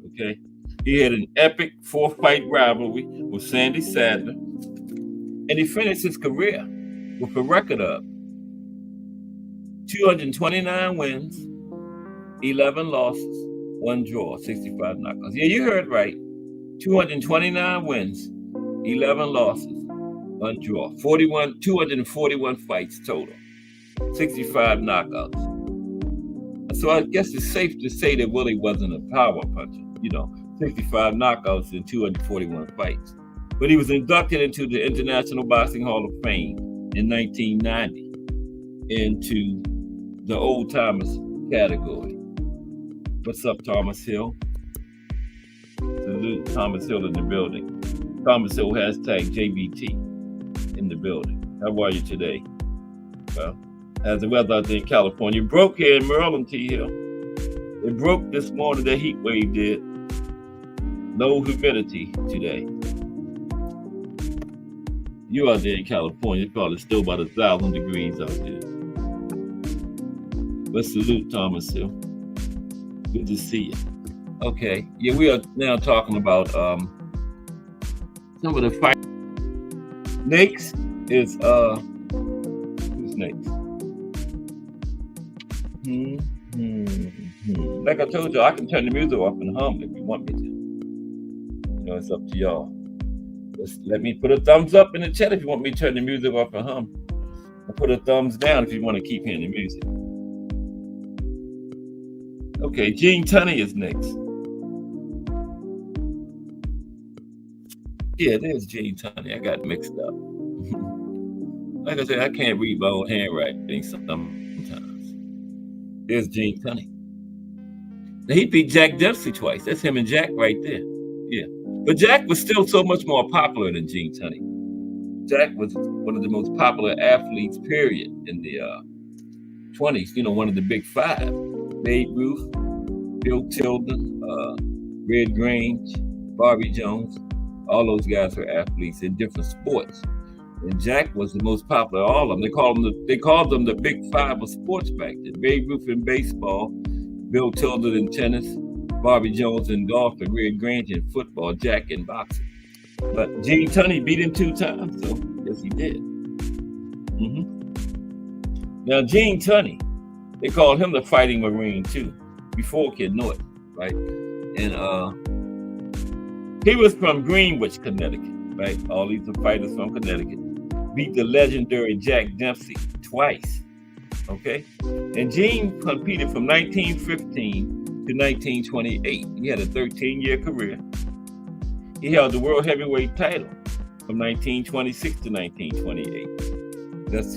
okay? He had an epic 4-fight rivalry with Sandy Sadler, and he finished his career with a record of 229 wins, 11 losses, 1 draw, 65 knockouts. Yeah, you heard right. 229 wins, 11 losses, 1 draw, 241 fights total, 65 knockouts. So I guess it's safe to say that Willie wasn't a power puncher, 65 knockouts in 241 fights. But he was inducted into the International Boxing Hall of Fame in 1990 into the old timers category. What's up, Thomas Hill? Salute Thomas Hill in the building. Thomas Hill hashtag JBT in the building. How are you today? Well, how's the weather out there in California? It broke here in Maryland, T Hill. It broke this morning, the heat wave did. Low humidity today. You out there in California, it's probably still about 1,000 degrees out there. But salute Thomas Hill. Good to see you. Okay, yeah, we are now talking about some of the fight. Next is who's next? Like I told you, I can turn the music off and hum if you want me to. It's up to y'all. Just let me put a thumbs up in the chat if you want me to turn the music off and hum. Or put a thumbs down if you want to keep hearing the music. Okay, Gene Tunney is next. Yeah, there's Gene Tunney. I got mixed up. Like I said, I can't read my own handwriting sometimes. There's Gene Tunney. He beat Jack Dempsey twice. That's him and Jack right there. Yeah. But Jack was still so much more popular than Gene Tunney. Jack was one of the most popular athletes, period, in the 20s. One of the big five. Babe Ruth, Bill Tilden, Red Grange, Bobby Jones. All those guys were athletes in different sports. And Jack was the most popular of all of them. They called them the big five of sports back then. Babe Ruth in baseball, Bill Tilden in tennis, Bobby Jones in golf, and Red Grange in football, Jack in boxing. But Gene Tunney beat him 2 times, so yes, he did. Now, Gene Tunney, they called him the Fighting Marine too, before Kid knew it, right? And he was from Greenwich, Connecticut, right? All these are fighters from Connecticut. Beat the legendary Jack Dempsey twice, okay? And Gene competed from 1915 to 1928. He had a 13-year career. He held the world heavyweight title from 1926 to 1928.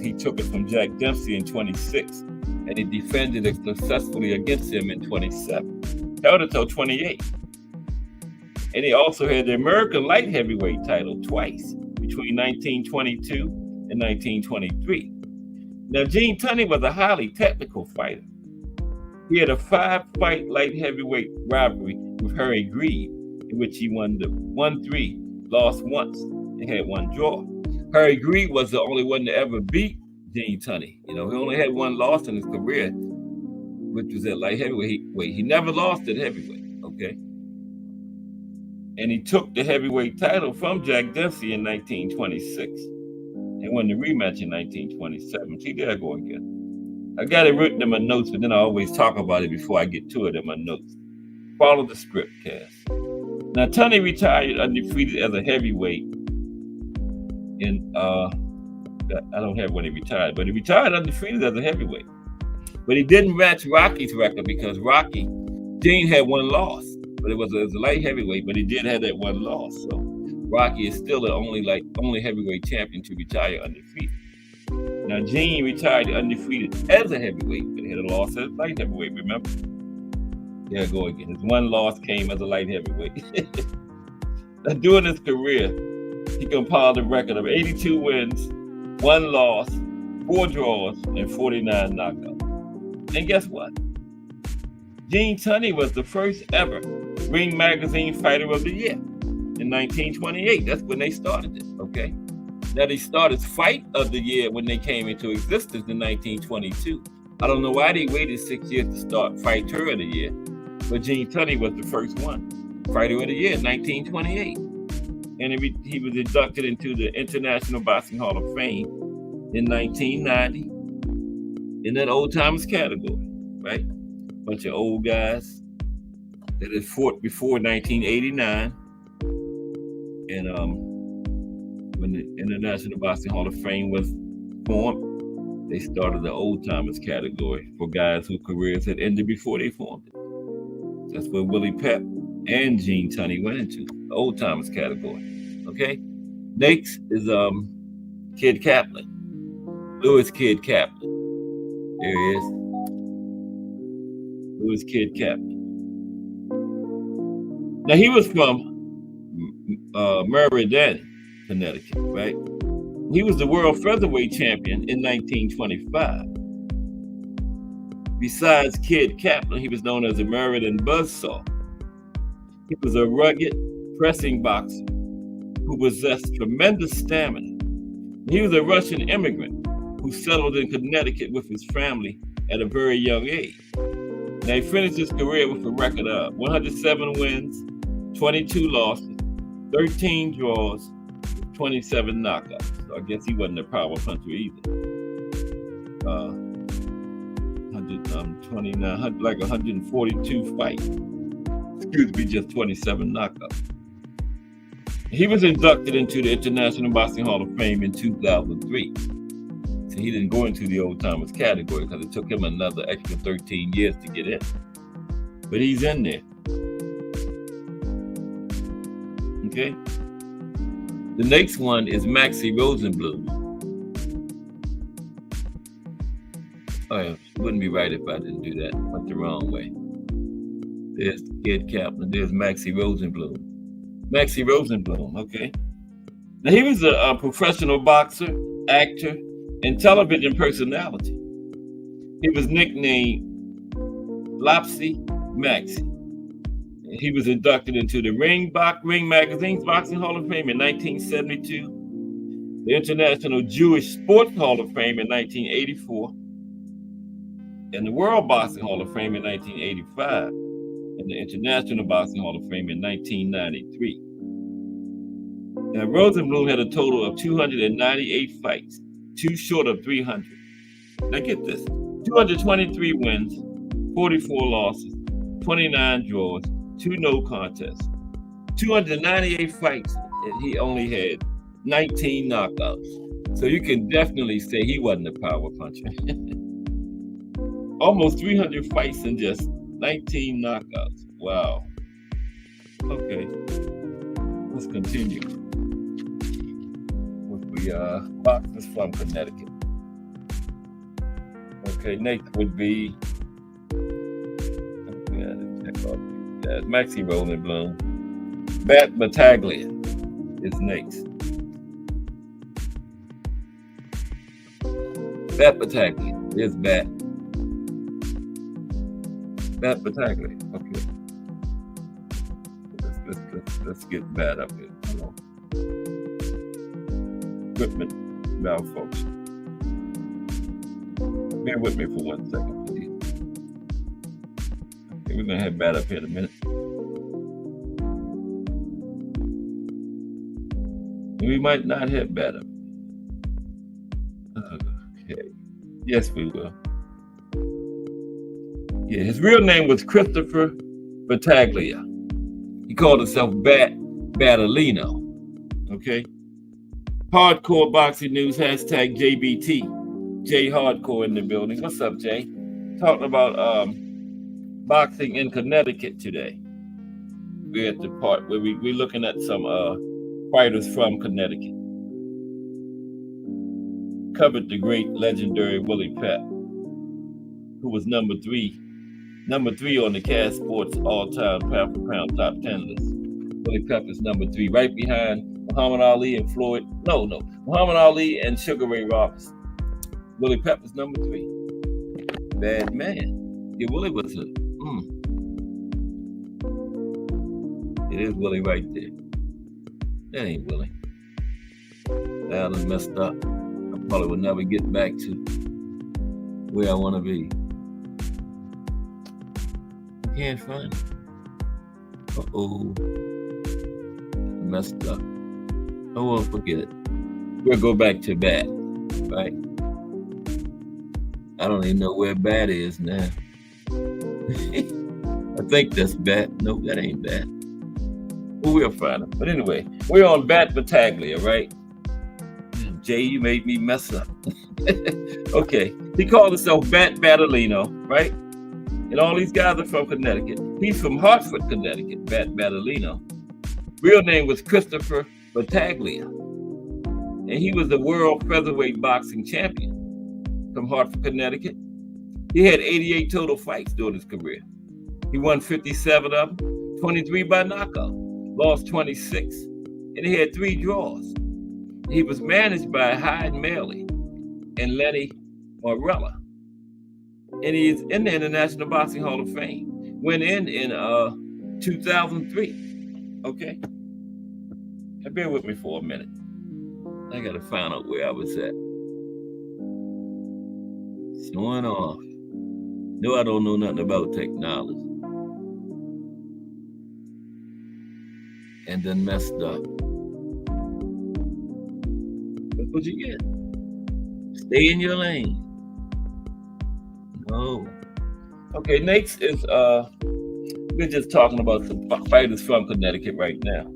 He took it from Jack Dempsey in 26, and he defended it successfully against him in 27. Held it till 28. And he also had the American light heavyweight title twice, between 1922 and 1923. Now, Gene Tunney was a highly technical fighter. He had a 5-fight light heavyweight rivalry with Harry Greave, in which he won 3, lost once, and had 1 draw. Harry Greave was the only one to ever beat Gene Tunney. He only had 1 loss in his career, which was at light heavyweight. He never lost at heavyweight, okay? And he took the heavyweight title from Jack Dempsey in 1926 and won the rematch in 1927. See, there I go again. I got it written in my notes, but then I always talk about it before I get to it in my notes. Follow the script, Cass. Now, Tunney retired undefeated as a heavyweight in, I don't have when he retired, but he retired undefeated as a heavyweight. But he didn't match Rocky's record because Gene had 1 loss, but it was a light heavyweight, but he did have that 1 loss. So Rocky is still the only heavyweight champion to retire undefeated. Now, Gene retired undefeated as a heavyweight, but he had a loss as a light heavyweight, remember? There I go again. His 1 loss came as a light heavyweight. Now, during his career, he compiled a record of 82 wins, 1 loss, 4 draws, and 49 knockouts. And guess what? Gene Tunney was the first ever Ring Magazine Fighter of the Year in 1928. That's when they started it, okay? Now, they started Fight of the Year when they came into existence in 1922. I don't know why they waited 6 years to start Fighter of the Year, but Gene Tunney was the first one. Fighter of the Year in 1928. And he was inducted into the International Boxing Hall of Fame in 1990 in that old timers category, right? Bunch of old guys that had fought before 1989. And when the International Boxing Hall of Fame was formed, they started the old timers category for guys whose careers had ended before they formed it. That's where Willie Pep and Gene Tunney went into, the old timers category. Okay? Next is Kid Kaplan. Louis Kid Kaplan. There he is. Louis Kid Kaplan. Now, he was from Meriden, Connecticut, right? He was the world featherweight champion in 1925. Besides Kid Kaplan, he was known as the Meriden Buzzsaw. He was a rugged, pressing boxer who possessed tremendous stamina. He was a Russian immigrant who settled in Connecticut with his family at a very young age. Now, he finished his career with a record of 107 wins, 22 losses, 13 draws, 27 knockouts. So I guess he wasn't a power puncher either. 142 fights. Excuse me, just 27 knockouts. He was inducted into the International Boxing Hall of Fame in 2003. So he didn't go into the old timers category because it took him another extra 13 years to get in. But he's in there. Okay? The next one is Maxie Rosenbluth. Oh, yeah, it wouldn't be right if I didn't do that. Went the wrong way. There's Kid Kaplan. There's Maxie Rosenblum. Maxie Rosenblum, okay. Now, he was a professional boxer, actor, and television personality. He was nicknamed Lopsy Maxie. He was inducted into the Ring Magazine's Boxing Hall of Fame in 1972, the International Jewish Sports Hall of Fame in 1984, and the World Boxing Hall of Fame in 1985, and the International Boxing Hall of Fame in 1993. Now, Rosenblum had a total of 298 fights, too short of 300. Now get this, 223 wins, 44 losses, 29 draws, 2 no contests. 298 fights, and he only had 19 knockouts. So you can definitely say he wasn't a power puncher. Almost 300 fights and just 19 knockouts. Wow. Okay, let's continue with the boxers from Connecticut. Okay, next would be Maxie Rosenblum. Bat Battaglia is next. Bat Battaglia. There's Bat. Bat Battaglia. Okay. Let's get Bat up here. Equipment malfunction. Bear with me for 1 second, please. Okay, we're gonna have Bat up here in a minute. We might not have Bat up. Okay. Yes, we will. Yeah, his real name was Christopher Battaglia. He called himself Battolino. Okay. Hardcore Boxing News, hashtag JBT. Jay Hardcore in the building. What's up, Jay? Talking about boxing in Connecticut today. We're at the part where we're looking at some fighters from Connecticut. Covered the great legendary Willie Pep, who was number three on the Cash Sports all-time pound for pound top 10 list. Willie Pep is number 3, right behind Muhammad Ali and Floyd. No, Muhammad Ali and Sugar Ray Robinson. Willie Pep is number 3. Bad man. Yeah, Willie was a. It is Willie right there. That ain't Willie. That done messed up. I probably will never get back to where I want to be. I can't find it. Uh-oh. Messed up. Oh, well, forget it. We'll go back to Bat, right? I don't even know where Bat is now. I think that's Bat. Nope, that ain't Bat. Well, we'll find him. But anyway, we're on Bat Battaglia, right? Jay, you made me mess up. Okay, he called himself Bat Battolino, right? And all these guys are from Connecticut. He's from Hartford, Connecticut, Bat Battolino. Real name was Christopher Battaglia. And he was the world featherweight boxing champion from Hartford, Connecticut. He had 88 total fights during his career. He won 57 of them, 23 by knockout, lost 26, and he had 3 draws. He was managed by Hyde Maley and Lenny Morella. And he is in the International Boxing Hall of Fame. Went in 2003. Okay? Now bear with me for a minute. I gotta find out where I was at. Showing off. No, I don't know nothing about technology. And then messed up. That's what you get. Stay in your lane. No. Okay, next is we're just talking about some fighters from Connecticut right now.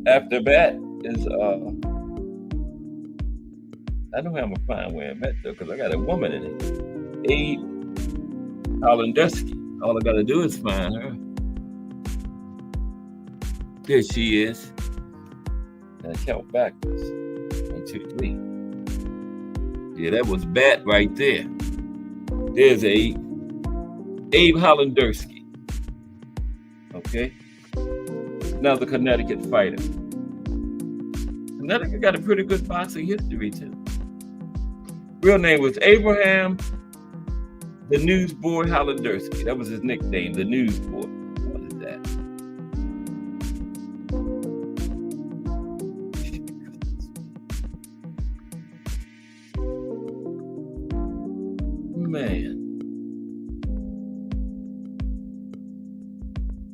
After that is I know how I'm gonna find where I'm at though, because I got a woman in it. Abe Holenderski. All I gotta do is find her. There she is. And I count backwards. 1, 2, 3. Yeah, that was Bat right there. There's Abe Holenderski. Okay. Now the Connecticut fighter. Connecticut got a pretty good boxing history too. Real name was Abraham the Newsboy Holodursky. That was his nickname, the Newsboy. What is that? Man.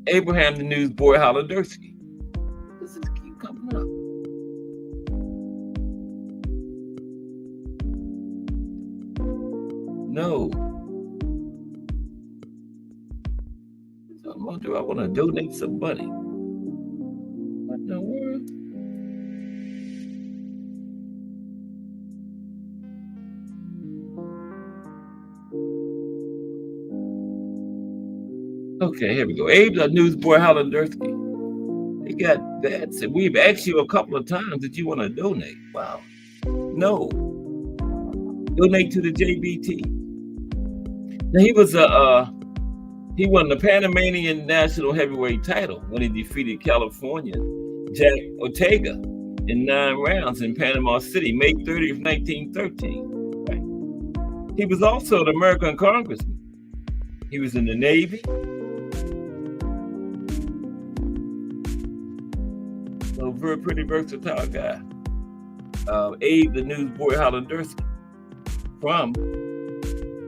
Abraham the Newsboy Holodursky. This is keep coming up. No. So I'm gonna do. I want to donate some money. What in the world? Okay, here we go. Abe the Newsboy Holodursky. He got that. So we've asked you a couple of times that you want to donate. Wow. No. Donate to the JBT. Now he won the Panamanian national heavyweight title when he defeated Californian Jack Ortega in 9 rounds in Panama City, May 30th, 1913. Right? He was also an American congressman. He was in the Navy. So very pretty versatile guy. Abe the Newsboy Holodursky,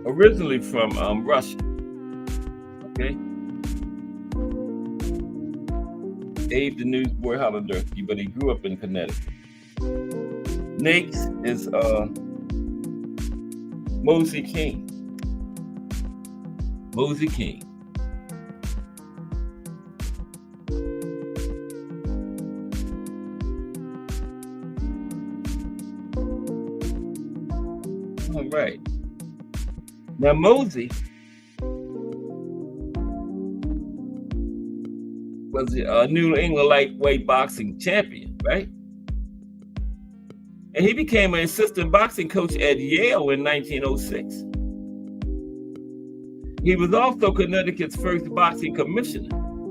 originally from Russia. Okay. Abe the Newsboy Holodursky, but he grew up in Connecticut. Next is Mosey King. Mosey King. All right. Now Mosey was a New England lightweight boxing champion, right? And he became an assistant boxing coach at Yale in 1906. He was also Connecticut's first boxing commissioner.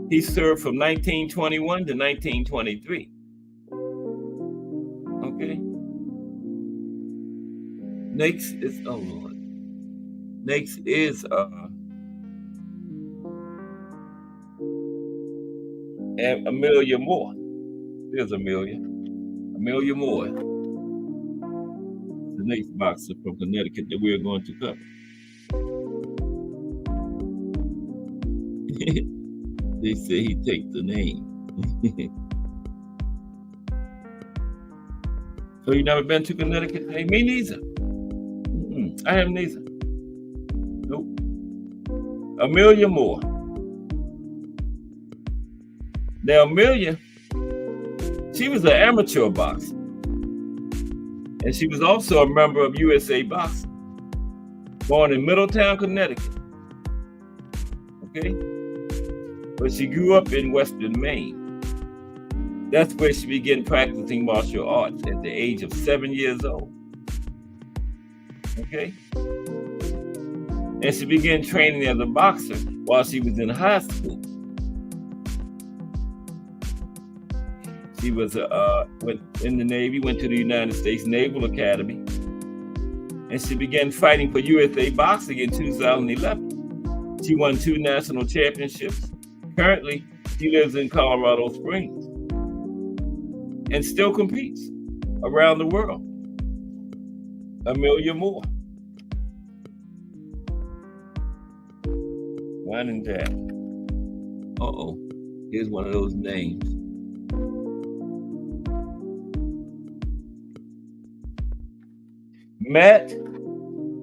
He served from 1921 to 1923. Okay. Next is, oh Lord. Next is Amelia Moore. There's Amelia. Amelia Moore. The next boxer from Connecticut that we're going to cover. They say he takes the name. So you never been to Connecticut? Hey, me neither. I have neither. Nope. Amelia Moore. Now Amelia, she was an amateur boxer. And she was also a member of USA Boxing. Born in Middletown, Connecticut. Okay? But she grew up in Western Maine. That's where she began practicing martial arts at the age of 7 years old. Okay? And she began training as a boxer while she was in high school. She was went in the Navy, went to the United States Naval Academy, and she began fighting for USA Boxing in 2011. She won 2 national championships. Currently, she lives in Colorado Springs and still competes around the world. Amelia Moore. Winding down. Uh-oh. Here's one of those names. Matt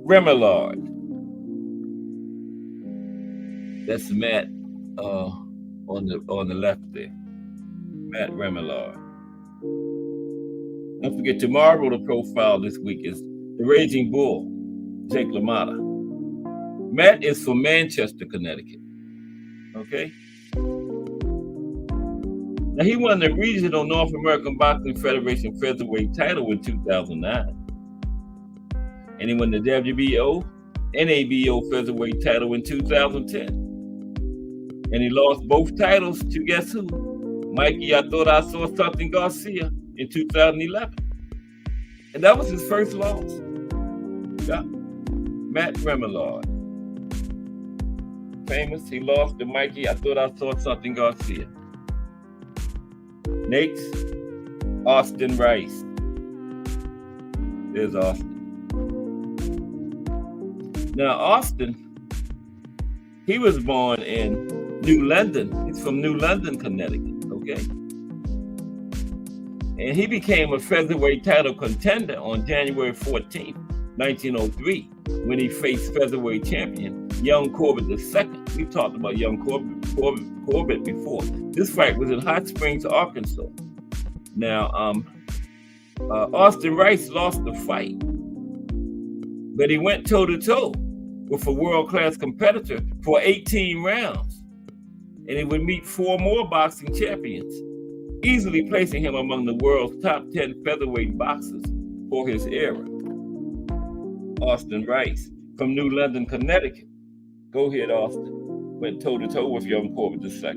Remillard. That's Matt on the left there. Matt Remillard. Don't forget, tomorrow the profile this week is the Raging Bull, Jake LaMotta. Matt is from Manchester, Connecticut. Okay? Now, he won the regional North American Boxing Federation featherweight title in 2009. And he won the WBO, NABO featherweight title in 2010. And he lost both titles to guess who? Mikey, I Thought I Saw Something Garcia in 2011. And that was his first loss. Yeah. Matt Remillard. Famous, he lost to Mikey, I Thought I Saw Something Garcia. Next, Austin Rice. There's Austin. Now, Austin, he was born in New London. He's from New London, Connecticut, okay? And he became a featherweight title contender on January 14th, 1903, when he faced featherweight champion Young Corbett II. We talked about Young Corbett before. This fight was in Hot Springs, Arkansas. Now, Austin Rice lost the fight, but he went toe-to-toe with a world-class competitor for 18 rounds. And he would meet 4 more boxing champions, easily placing him among the world's top 10 featherweight boxers for his era. Austin Rice from New London, Connecticut. Go ahead, Austin. Went toe-to-toe with Young Corbett II.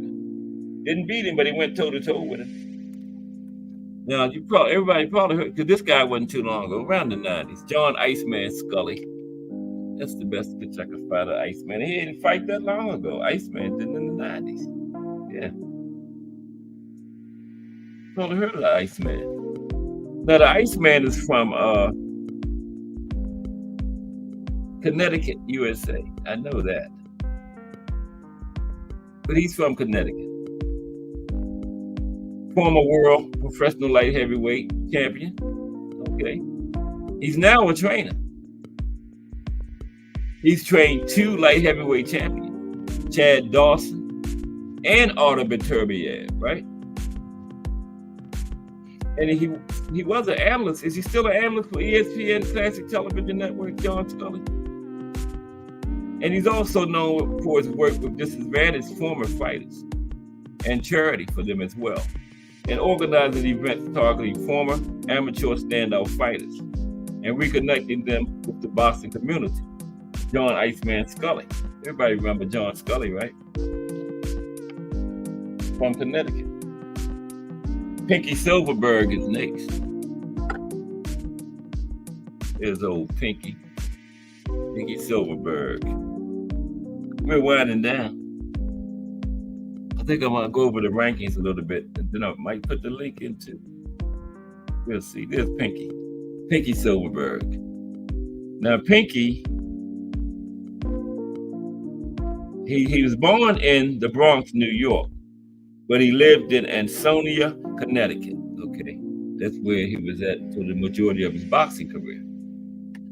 Didn't beat him, but he went toe-to-toe with him. Now, everybody probably heard, because this guy wasn't too long ago, around the 90s. John Iceman Scully. That's the best picture I could find of Iceman. He didn't fight that long ago. Iceman did in the 90s. Yeah. Probably heard of the Iceman. Now, the Iceman is from Connecticut, USA. I know that. But he's from Connecticut. Former world professional light heavyweight champion. Okay. He's now a trainer. He's trained 2 light heavyweight champions, Chad Dawson and Artur Beterbiev, right? And he was an analyst. Is he still an analyst for ESPN Classic Television Network, John Scully? And he's also known for his work with disadvantaged former fighters and charity for them as well, and organizing events targeting former amateur standout fighters and reconnecting them with the boxing community. John Iceman Scully. Everybody remember John Scully, right? From Connecticut. Pinky Silverberg is next. There's old Pinky. Pinky Silverberg. We're winding down. I think I'm gonna go over the rankings a little bit, and then I might put the link into. We'll see. There's Pinky. Pinky Silverberg. Now, Pinky, he was born in the Bronx, New York, but he lived in Ansonia, Connecticut. Okay, that's where he was at for the majority of his boxing career.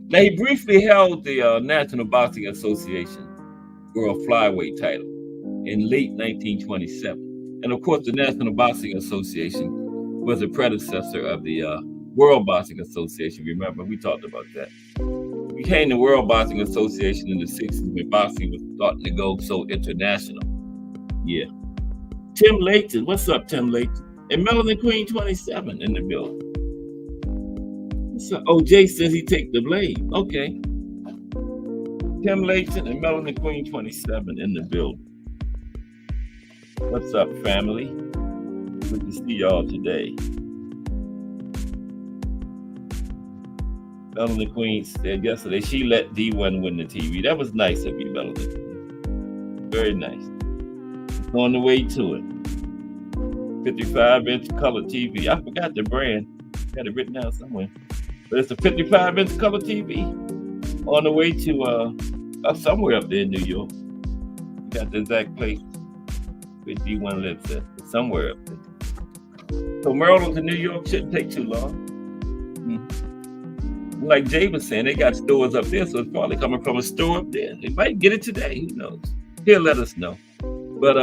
Now, he briefly held the National Boxing Association World Flyweight title in late 1927. And of course, the National Boxing Association was a predecessor of the World Boxing Association. Remember, we talked about that. It became the World Boxing Association in the 60s when boxing was starting to go so international. Yeah. Tim Layton, what's up, Tim Layton? And Melanin Queen 27 in the building. Oh, Jay says he take the blame. Okay. Tim Layton and Melanin Queen 27 in the building. What's up, family? Good to see y'all today. Melanin Queen said yesterday she let D1 win the TV. That was nice of you, Melanin. Very nice. It's on the way to it. 55-inch color TV. I forgot the brand. Got it written down somewhere. But it's a 55-inch color TV on the way to somewhere up there in New York. You got the exact place where D1 lives at. Somewhere up there. So Maryland to New York shouldn't take too long. Like Jay was saying, they got stores up there, so it's probably coming from a store up there. They might get it today. Who knows? He'll let us know. But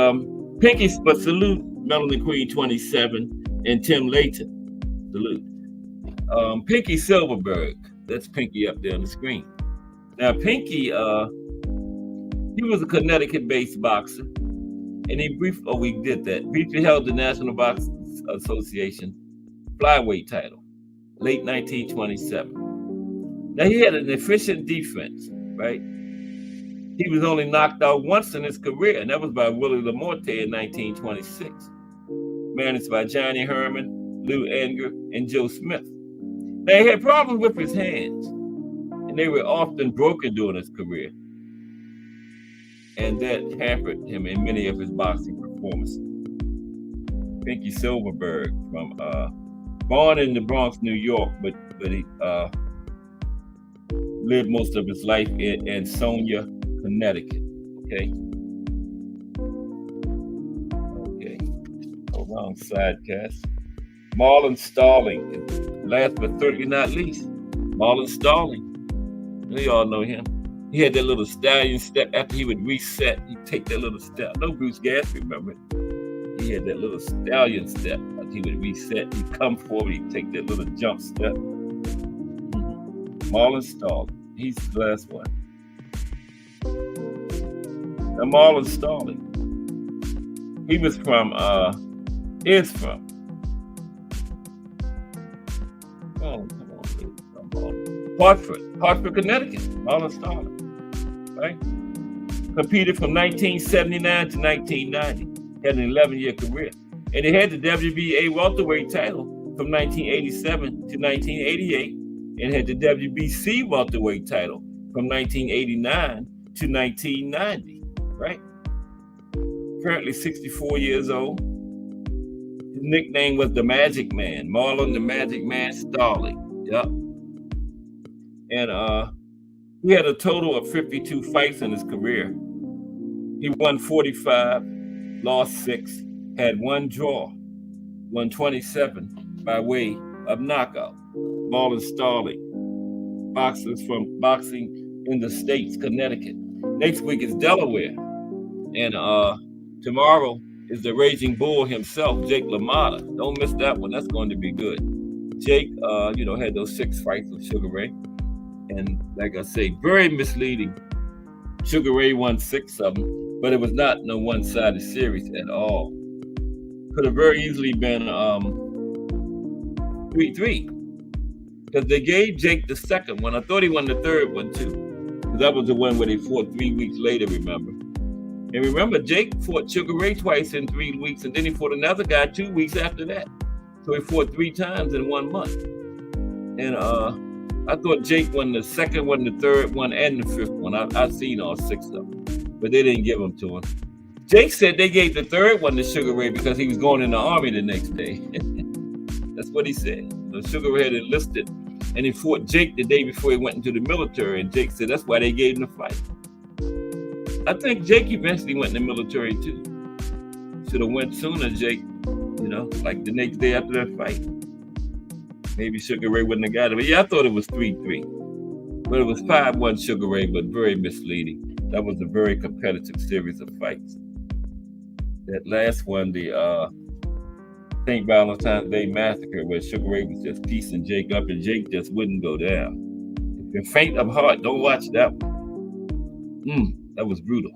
salute Melanin Queen 27 and Tim Layton. Salute. Pinky Silverberg. That's Pinky up there on the screen. Now, Pinky, he was a Connecticut-based boxer, and he briefly held the National Boxing Association flyweight title, late 1927. Now, he had an efficient defense, right? He was only knocked out once in his career, and that was by Willie LaMorte in 1926. Managed by Johnny Herman, Lou Anger, and Joe Smith. Now, he had problems with his hands, and they were often broken during his career. And that hampered him in many of his boxing performances. Pinky Silverberg, born in the Bronx, New York, but he lived most of his life in Ansonia, Connecticut. Okay. Wrong sidecast. Marlon Starling, last but certainly not least. Marlon Starling. We all know him. He had that little stallion step after he would reset. He'd take that little step. No Bruce Gass, remember? He had that little stallion step. After he would reset, he'd come forward, he'd take that little jump step. Marlon Starling. He's the last one. Now, Marlon Starling. He was from Hartford, Connecticut. Marlon Starling, right? Competed from 1979 to 1990. Had an 11-year career, and he had the WBA welterweight title from 1987 to 1988, and had the WBC welterweight title from 1989 to 1990. Right? Currently 64 years old. His nickname was the Magic Man, Marlon the Magic Man Starling. Yep. And he had a total of 52 fights in his career. He won 45, lost 6, had 1 draw, won 27 by way of knockout. Marlon Starling, boxing in the States, Connecticut. Next week is Delaware. And tomorrow is the Raging Bull himself, Jake LaMotta. Don't miss that one. That's going to be good. Jake, had those 6 fights with Sugar Ray. And like I say, very misleading. Sugar Ray won 6 of them, but it was not no one-sided series at all. Could have very easily been 3-3. Because they gave Jake the second one. I thought he won the third one too. Because that was the one where they fought 3 weeks later, remember? And remember, Jake fought Sugar Ray twice in 3 weeks, and then he fought another guy 2 weeks after that. So he fought 3 times in 1 month. And I thought Jake won the second one, the third one, and the 5th one. I've seen all 6 of them, but they didn't give them to him. Jake said they gave the third one to Sugar Ray because he was going in the Army the next day. That's what he said. So Sugar Ray had enlisted, and he fought Jake the day before he went into the military, and Jake said that's why they gave him the fight. I think Jake eventually went in the military too. Should have went sooner, Jake, like the next day after that fight. Maybe Sugar Ray wouldn't have got it. But yeah, I thought it was 3-3. But it was 5-1 Sugar Ray, but very misleading. That was a very competitive series of fights. That last one, the St. Valentine's Day Massacre, where Sugar Ray was just piecing Jake up and Jake just wouldn't go down. If you're faint of heart, don't watch that one. That was brutal.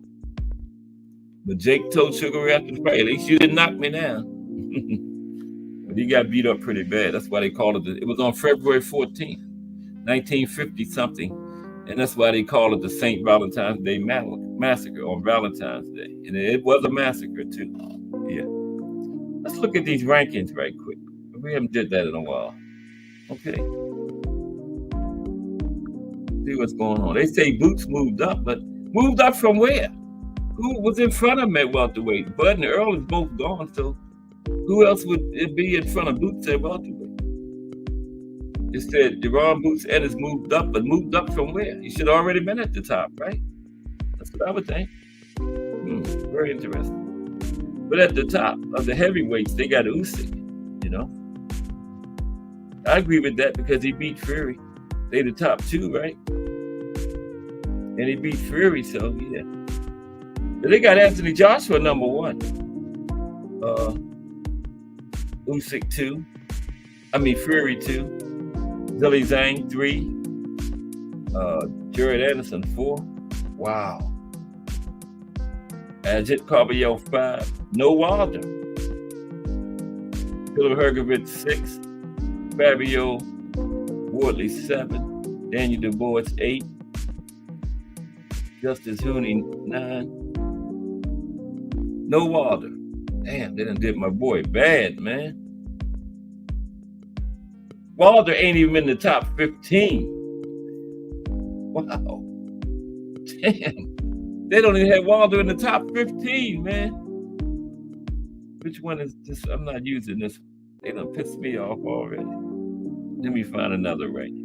But Jake told Sugar Ray after the fight, at least you didn't knock me down. But he got beat up pretty bad. That's why they called it. It was on February 14th, 1950-something. And that's why they call it the St. Valentine's Day Massacre on Valentine's Day. And it was a massacre, too. Yeah. Let's look at these rankings right quick. We haven't did that in a while. Okay. See what's going on. They say Boots moved up, but moved up from where? Who was in front of him at welterweight? Bud and Earl is both gone, so who else would it be in front of Boots at welterweight? It said Jerron Boots Ennis moved up, but moved up from where? He should have already been at the top, right? That's what I would think. Very interesting. But at the top of the heavyweights, they got Usyk, I agree with that because he beat Fury. They the top 2, right? And he beat Fury, so yeah. But they got Anthony Joshua number 1. Usyk 2. Fury 2. Zhilei Zhang 3. Jared Anderson 4. Wow. Ajit Carbajal 5. No Wilder. Philip Hergovich 6. Fabio Wardley 7. Daniel Dubois 8. Justice Hooney, 9. No Wilder. Damn, they done did my boy bad, man. Wilder ain't even in the top 15. Wow. Damn. They don't even have Wilder in the top 15, man. Which one is this? I'm not using this. They done pissed me off already. Let me find another ranking.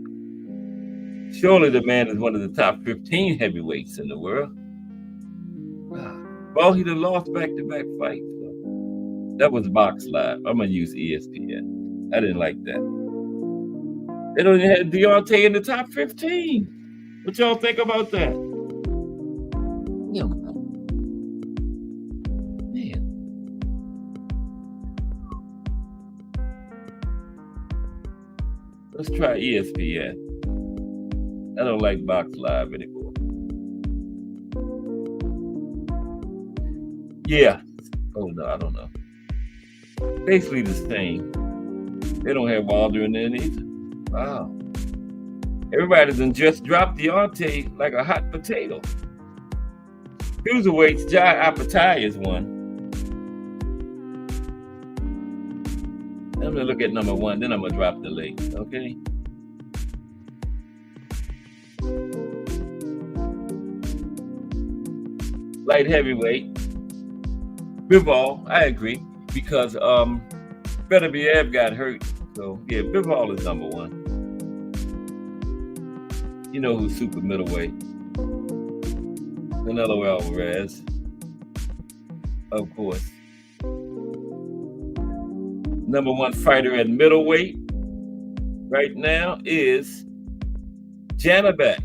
Surely the man is one of the top 15 heavyweights in the world. Well, he done lost back-to-back fights. That was Box Live. I'm going to use ESPN. I didn't like that. They don't even have Deontay in the top 15. What y'all think about that? Yeah. Man. Let's try ESPN. I don't like Box Live anymore. Yeah. Oh, no, I don't know. Basically the same. They don't have Wilder in there either. Wow. Everybody done just dropped Deontay like a hot potato. Cruiserweights, Jai Apatow is one. I'm going to look at number 1, then I'm going to drop the link, okay? Light heavyweight. Bivol, I agree, because Beterbiev got hurt. So, yeah, Bivol is number 1. You know who's super middleweight? Canelo Alvarez, of course. Number 1 fighter at middleweight right now is Janibek.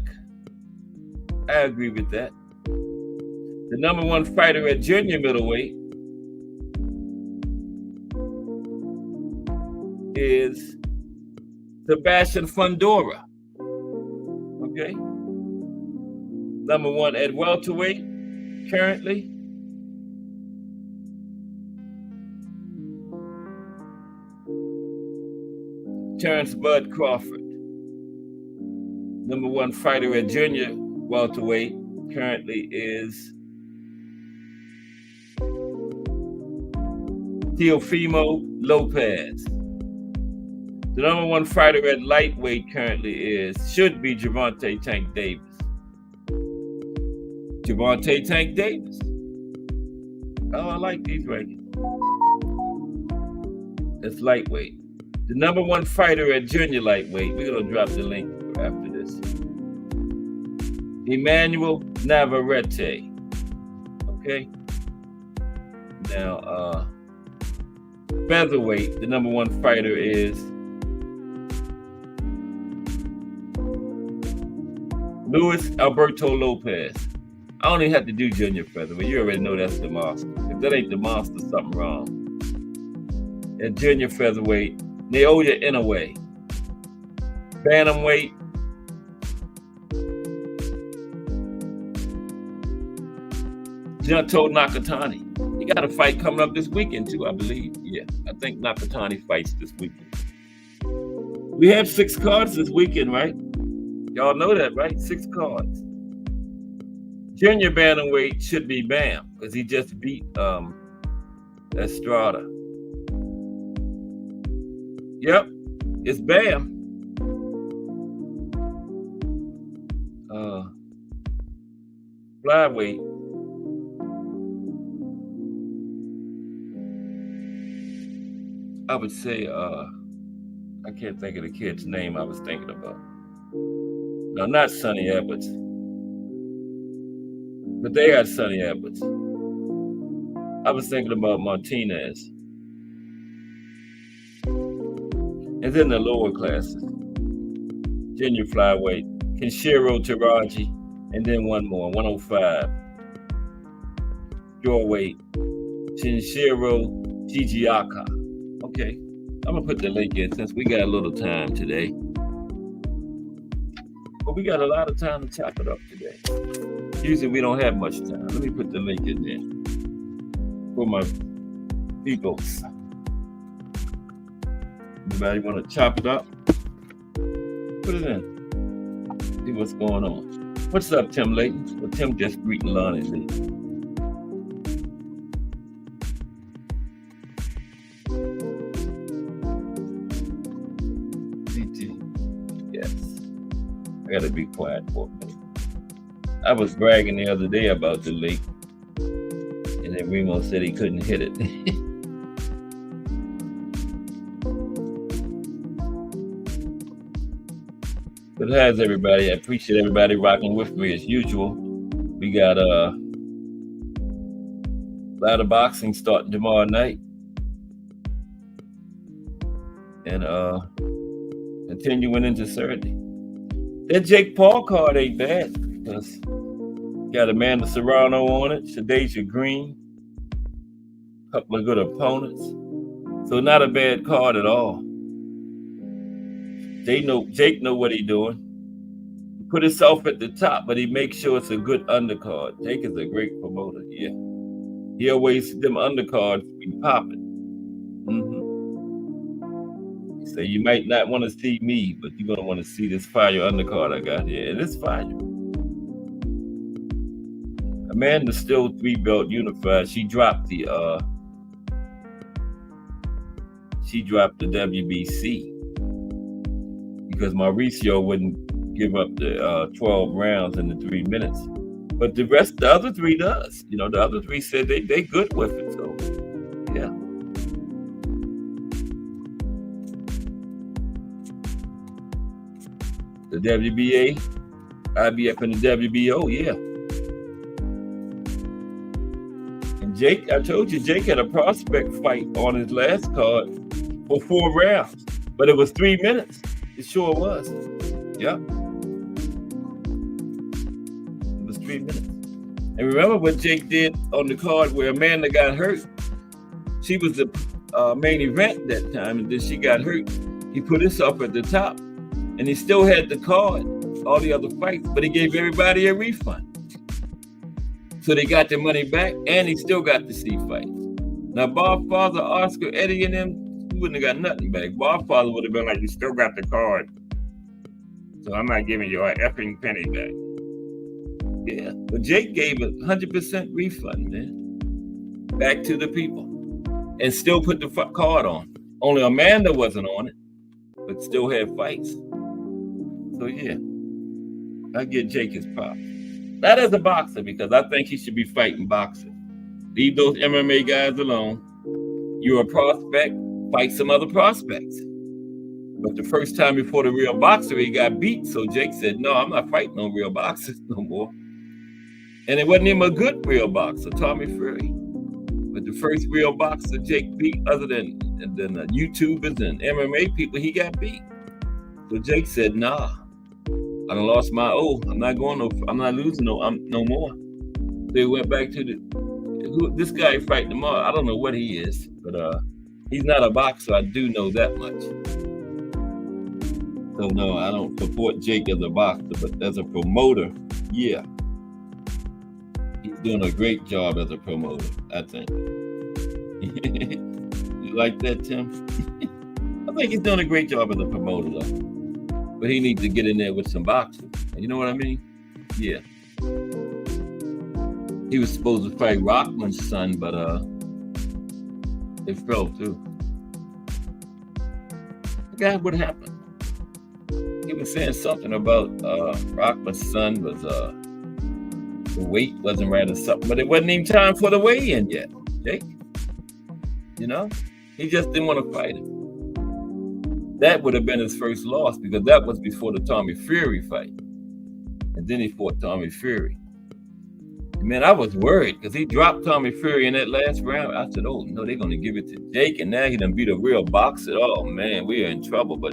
I agree with that. The number 1 fighter at junior middleweight is Sebastian Fundora. Okay. Number 1 at welterweight currently Terrence Bud Crawford. Number 1 fighter at junior welterweight currently is Teofimo Lopez. The number 1 fighter at lightweight currently should be Gervonta Tank Davis. Gervonta Tank Davis. Oh, I like these rankings. That's lightweight. The number 1 fighter at junior lightweight, we're going to drop the link after this. Emmanuel Navarrete. Okay. Now, featherweight, the number 1 fighter is Luis Alberto Lopez. I don't even have to do junior featherweight. You already know that's the monster. If that ain't the monster, something wrong. At junior featherweight, Naoya Inoue. Bantamweight, Junto Nakatani. He got a fight coming up this weekend too, I believe. Yeah, I think Nakatani fights this weekend. We have 6 cards this weekend, right? Y'all know that, right? 6 cards. Junior bantamweight should be Bam, because he just beat Estrada. Yep, it's Bam. Flyweight. I would say, I can't think of the kid's name I was thinking about. No, not Sonny Edwards. But they got Sonny Edwards. I was thinking about Martinez. And then the lower classes. Junior flyweight, Kenshiro Taraji, and then one more, 105. Strawweight, Shinshiro Chijiaka. Okay, I'm gonna put the link in since we got a little time today. But we got a lot of time to chop it up today. Usually we don't have much time. Let me put the link in there for my peoples. Anybody want to chop it up? Put it in. See what's going on. What's up, Tim Layton? Well, Tim just greeting Lonnie Lee. CT, yes. I gotta be quiet for a minute. I was bragging the other day about the lake, and then Remo said he couldn't hit it. But how's everybody? I appreciate everybody rocking with me as usual. We got a lot of boxing starting tomorrow night, and continuing into Saturday. That Jake Paul card ain't bad because got Amanda Serrano on it, Shadeja Green, a couple of good opponents. So not a bad card at all. Jake know what he's doing. He put himself at the top, but he makes sure it's a good undercard. Jake is a great promoter. Yeah, he always them undercards be popping. He say you might not want to see me, but you're gonna want to see this fire undercard I got here, and it's fire. Amanda's still 3-belt unified. She dropped the WBC. Because Mauricio wouldn't give up the 12 rounds in the 3 minutes. But the other three does. You know, the other three said they good with it. So, yeah. The WBA, IBF, and the WBO, yeah. And Jake, I told you, Jake had a prospect fight on his last card for 4 rounds. But it was 3 minutes. It sure was. Yep. It was 3 minutes. And remember what Jake did on the card where Amanda got hurt? She was the main event that time, and then she got hurt. He put himself at the top, and he still had the card, all the other fights, but he gave everybody a refund. So they got their money back, and he still got to see fights. Now, Bob Father, Oscar, Eddie, and them, he wouldn't have got nothing back. Bob Father would have been like, you still got the card, so I'm not giving you an effing penny back. Yeah, but Jake gave a 100% refund, man, back to the people, and still put the card on. Only Amanda wasn't on it, but still had fights. So yeah, I get Jake his props. Not as a boxer, because I think he should be fighting boxers. Leave those MMA guys alone. You're a prospect, fight some other prospects. But the first time before the real boxer, he got beat. So Jake said, no, I'm not fighting no real boxers no more. And it wasn't even a good real boxer, Tommy Fury. But the first real boxer Jake beat, other than the YouTubers and MMA people, he got beat. So Jake said, nah, I done lost my I'm not losing no more. They went back to this guy fighting tomorrow. I don't know what he is, but he's not a boxer. I do know that much. So no, I don't support Jake as a boxer, but as a promoter, yeah. He's doing a great job as a promoter, I think. You like that, Tim? I think he's doing a great job as a promoter, though. But he needs to get in there with some boxing. You know what I mean? Yeah. He was supposed to fight Rockman's son, but it fell through. God, what happened? He was saying something about Rockman's son was the weight wasn't right or something, but it wasn't even time for the weigh-in yet, Jake. You know? He just didn't want to fight him. That would have been his first loss, because that was before the Tommy Fury fight. And then he fought Tommy Fury. Man, I was worried because he dropped Tommy Fury in that last round. I said, oh, no, they're going to give it to Jake, and now he done beat a real boxer. Oh, man, we are in trouble. But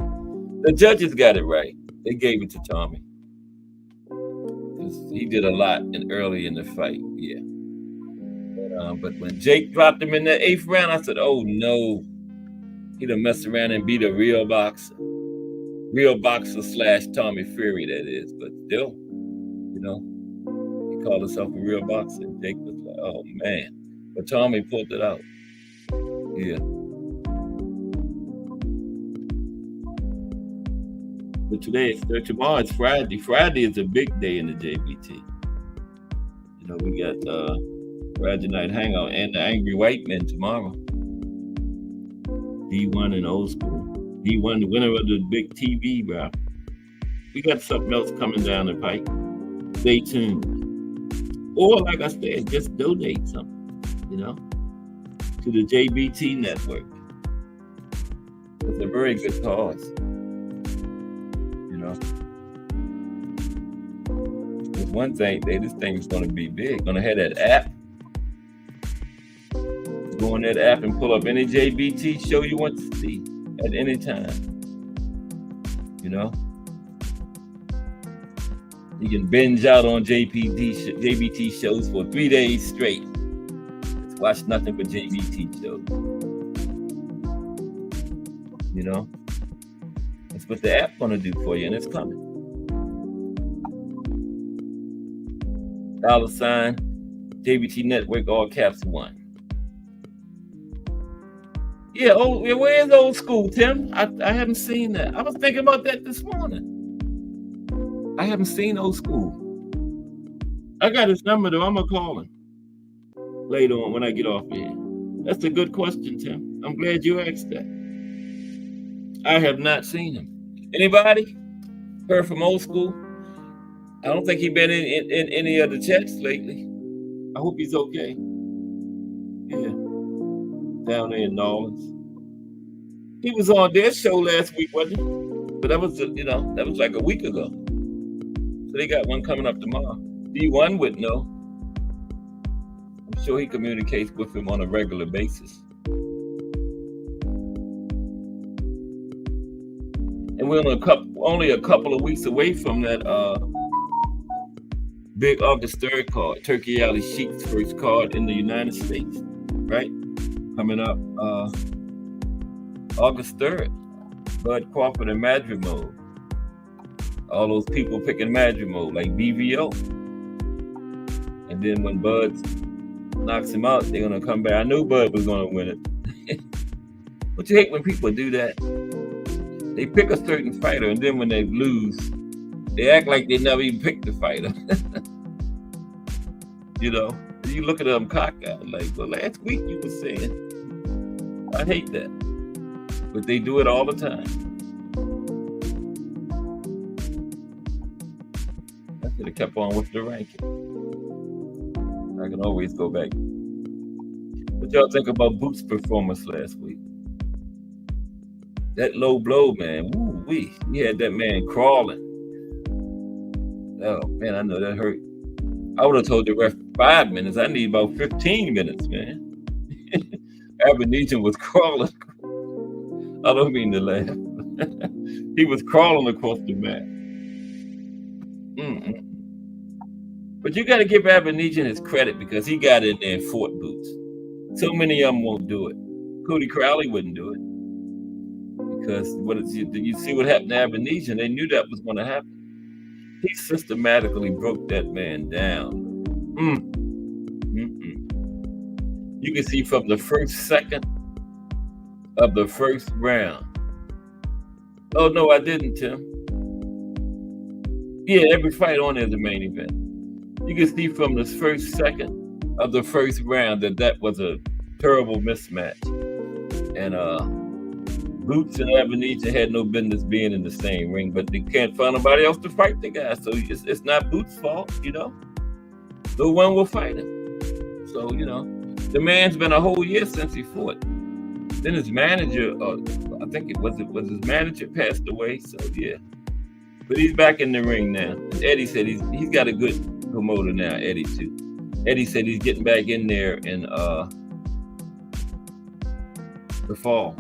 the judges got it right. They gave it to Tommy. He did a lot early in the fight, yeah. But when Jake dropped him in that 8th round, I said, oh, no. He done messed around and beat a real boxer. Real boxer / Tommy Fury, that is. But still, you know, he called himself a real boxer. Jake was like, oh, man. But Tommy pulled it out. Yeah. But tomorrow is Friday. Friday is a big day in the JBT. You know, we got Friday night hangout and the Angry White Men tomorrow. D1 and old school. D1, the winner of the big TV, bro. We got something else coming down the pike. Stay tuned. Or, like I said, just donate something, you know, to the JBT network. It's a very good cause, you know. There's one thing, this thing is going to be big. Going to have that app. Go on that app and pull up any JBT show you want to see at any time, you know. You can binge out on JBT shows for 3 days straight. Just watch nothing but JBT shows. You know? That's what the app's gonna do for you, and it's coming. $ JBT Network, all caps 1. Yeah, where's old school, Tim? I haven't seen that. I was thinking about that this morning. I haven't seen old school. I got his number though. I'm gonna call him later on when I get off here. That's a good question, Tim. I'm glad you asked that. I have not seen him. Anybody heard from old school? I don't think he's been in any of the chats lately. I hope he's okay. Yeah, down there in New Orleans. He was on their show last week, wasn't he? But that was, that was like a week ago. So they got one coming up tomorrow. D1 would know. I'm sure he communicates with him on a regular basis. And we're only a couple of weeks away from that big August 3rd card, Turkey Alley Sheik's first card in the United States, right? Coming up August 3rd, Bud Crawford and Madrimode. All those people picking Madrimode, like BVO. And then when Bud knocks him out, they're going to come back. I knew Bud was going to win it. But you hate when people do that. They pick a certain fighter, and then when they lose, they act like they never even picked the fighter. You know, you look at them cockeyed, like, well, last week you were saying. I hate that. But they do it all the time. I should have kept on with the ranking. I can always go back. What y'all think about Boots' performance last week? That low blow, man. Woo-wee. He had that man crawling. Oh, man, I know that hurt. I would have told the ref 5 minutes. I need about 15 minutes, man. Abernethy was crawling. I don't mean to laugh. He was crawling across the mat. But you got to give Abernethy his credit because he got in there and fought Boots. So many of them won't do it. Cody Crowley wouldn't do it. Because you see what happened to Abernethy, they knew that was going to happen. He systematically broke that man down. You can see from the first second of the first round. Oh, no, I didn't, Tim. Yeah, every fight on there is the main event. You can see from the first second of the first round that was a terrible mismatch. And Boots and Abernethy had no business being in the same ring, but they can't find nobody else to fight the guy. So it's not Boots' fault, No one will fight him. So, the man's been a whole year since he fought. Then his manager, I think it was his manager passed away. So, yeah. But he's back in the ring now. And Eddie said he's got a good promoter now, Eddie, too. Eddie said he's getting back in there in the fall.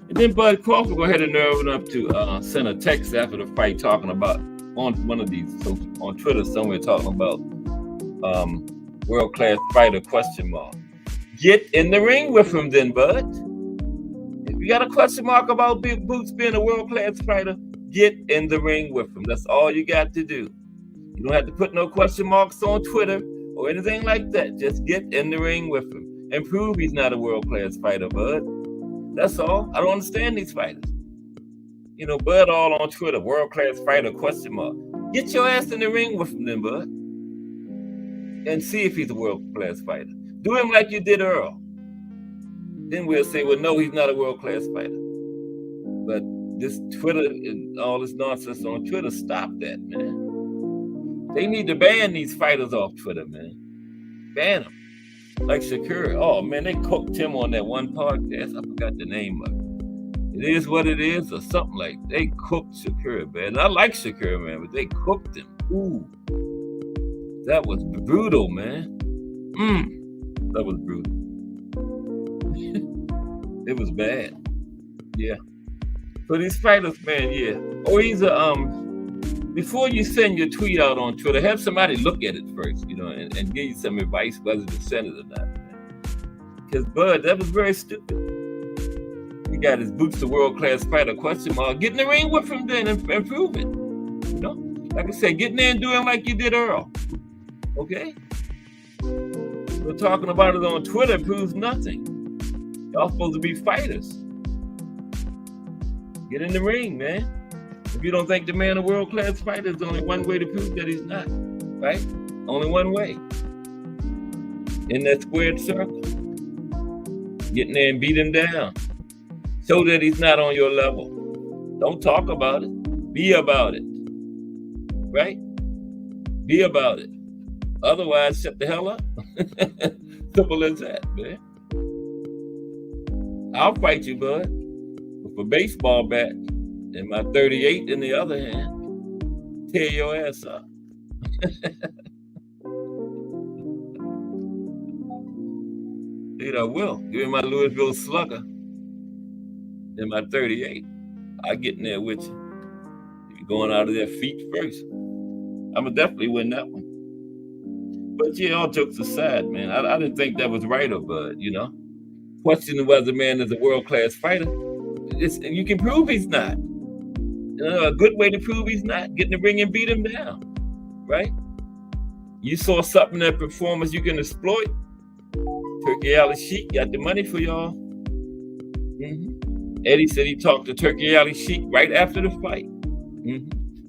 And then Bud Crawford go ahead and nerve enough to send a text after the fight talking about, on one of these, so on Twitter somewhere, talking about world-class fighter ? Get in the ring with him then, Bud. If you got a question mark about Boots being a world-class fighter, get in the ring with him. That's all you got to do. You don't have to put no question marks on Twitter or anything like that. Just get in the ring with him and prove he's not a world-class fighter, Bud. That's all. I don't understand these fighters. Bud all on Twitter, world-class fighter, question mark. Get your ass in the ring with him then, Bud, and see if he's a world-class fighter. Do him like you did Earl. Then we'll say, well, no, he's not a world-class fighter. But this Twitter and all this nonsense on Twitter, stop that, man. They need to ban these fighters off Twitter, man. Ban them. Like Shakur. Oh, man, they cooked him on that one podcast. I forgot the name of it. It is what it is, or something like that. They cooked Shakur, man. I like Shakur, man, but they cooked him. Ooh. That was brutal, man. That was brutal. It was bad. Yeah. So these fighters, man, yeah. Or either before you send your tweet out on Twitter, have somebody look at it first, and give you some advice whether to send it or not. Because Bud, that was very stupid. He got his boots to world-class fighter, question mark. Get in the ring with him then and prove it. Like I said, get in there and do him like you did Earl. Okay? We're talking about it on Twitter proves nothing. Y'all supposed to be fighters. Get in the ring, man. If you don't think the man a world-class fighter, there's only one way to prove that he's not. Right? Only one way. In that squared circle. Get in there and beat him down. Show that he's not on your level. Don't talk about it. Be about it. Right? Be about it. Otherwise, shut the hell up. Simple as that, man. I'll fight you, Bud, with a baseball bat and my 38 in the other hand. Tear your ass up. Dude, I will. Give me my Louisville Slugger and my 38. I'll get in there with you. You're going out of their feet first. I'm going to definitely win that one. But yeah, all jokes aside, man, I didn't think that was right of Bud, Questioning whether the man is a world-class fighter. You can prove he's not. A good way to prove he's not, get in the ring and beat him down, right? You saw something in that performance you can exploit. Turkey Alley Sheik got the money for y'all. Eddie said he talked to Turkey Alley Sheik right after the fight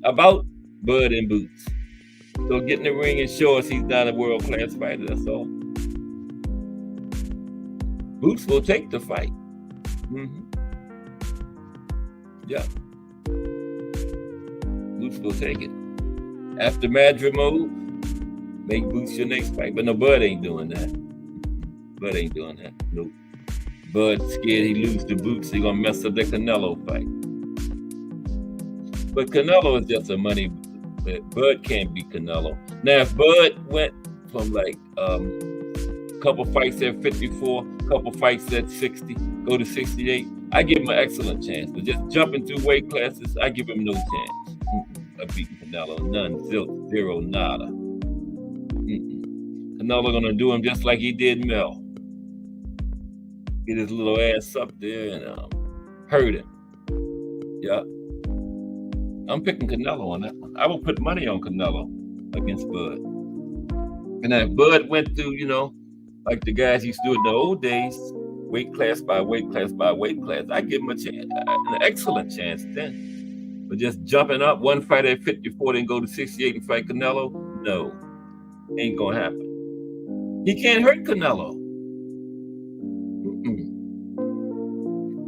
about Bud and Boots. So get in the ring and show us he's not a world-class fighter, that's all. Boots will take the fight. Yeah. Boots will take it. After Madra mode, make Boots your next fight. But no, Bud ain't doing that. Bud ain't doing that. Nope. Bud scared he lose to Boots. He gonna mess up the Canelo fight. But Canelo is just a money. Bud can't beat Canelo. Now, if Bud went from like couple fights at 54, couple fights at 60, go to 68, I give him an excellent chance. But just jumping through weight classes, I give him no chance of beating Canelo. None, zero, nada. Canelo gonna do him just like he did Mel. Get his little ass up there and hurt him. Yeah. I'm picking Canelo on that one. I will put money on Canelo against Bud. And if Bud went through, like the guys used to do in the old days, weight class by weight class by weight class, I give him a chance, an excellent chance then. But just jumping up one fight at 54, then go to 68 and fight Canelo, no, ain't gonna happen. He can't hurt Canelo.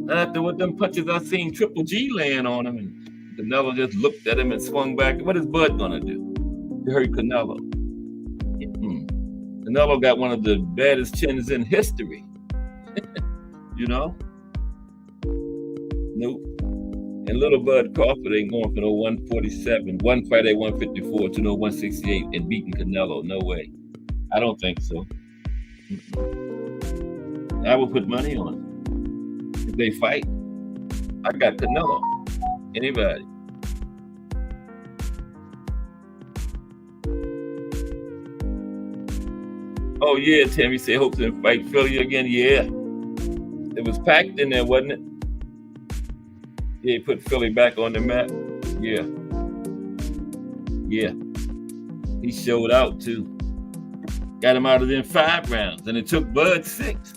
Not after what them punches I seen Triple G laying on him, and Canelo just looked at him and swung back. What is Bud gonna do to hurt Canelo? Canelo got one of the baddest chins in history. Nope. And little Bud Crawford ain't going for no 147, one fight at 154 to no 168 and beating Canelo. No way. I don't think so. I will put money on it. If they fight, I got Canelo. Anybody. Oh yeah, Tammy said hopes to fight Philly again. Yeah. It was packed in there, wasn't it? Yeah, he put Philly back on the map. Yeah. Yeah. He showed out too. Got him out of them 5 rounds, and it took Bud 6.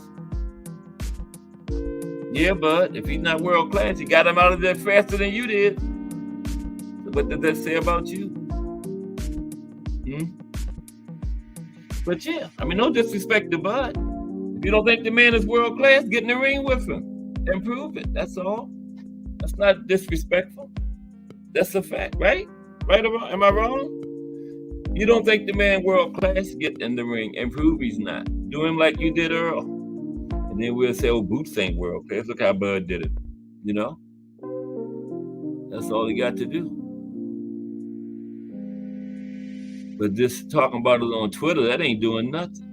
Yeah, Bud, if he's not world class, you got him out of there faster than you did. So what does that say about you? Hmm? But yeah, I mean, no disrespect to Bud. If you don't think the man is world class, get in the ring with him and prove it. That's all. That's not disrespectful. That's a fact, right? Right or wrong? Am I wrong? You don't think the man world class, get in the ring and prove he's not. Do him like you did Earl. And then we'll say, oh, Boots ain't world class. Look how Bud did it. You know? That's all he got to do. But just talking about it on Twitter, that ain't doing nothing.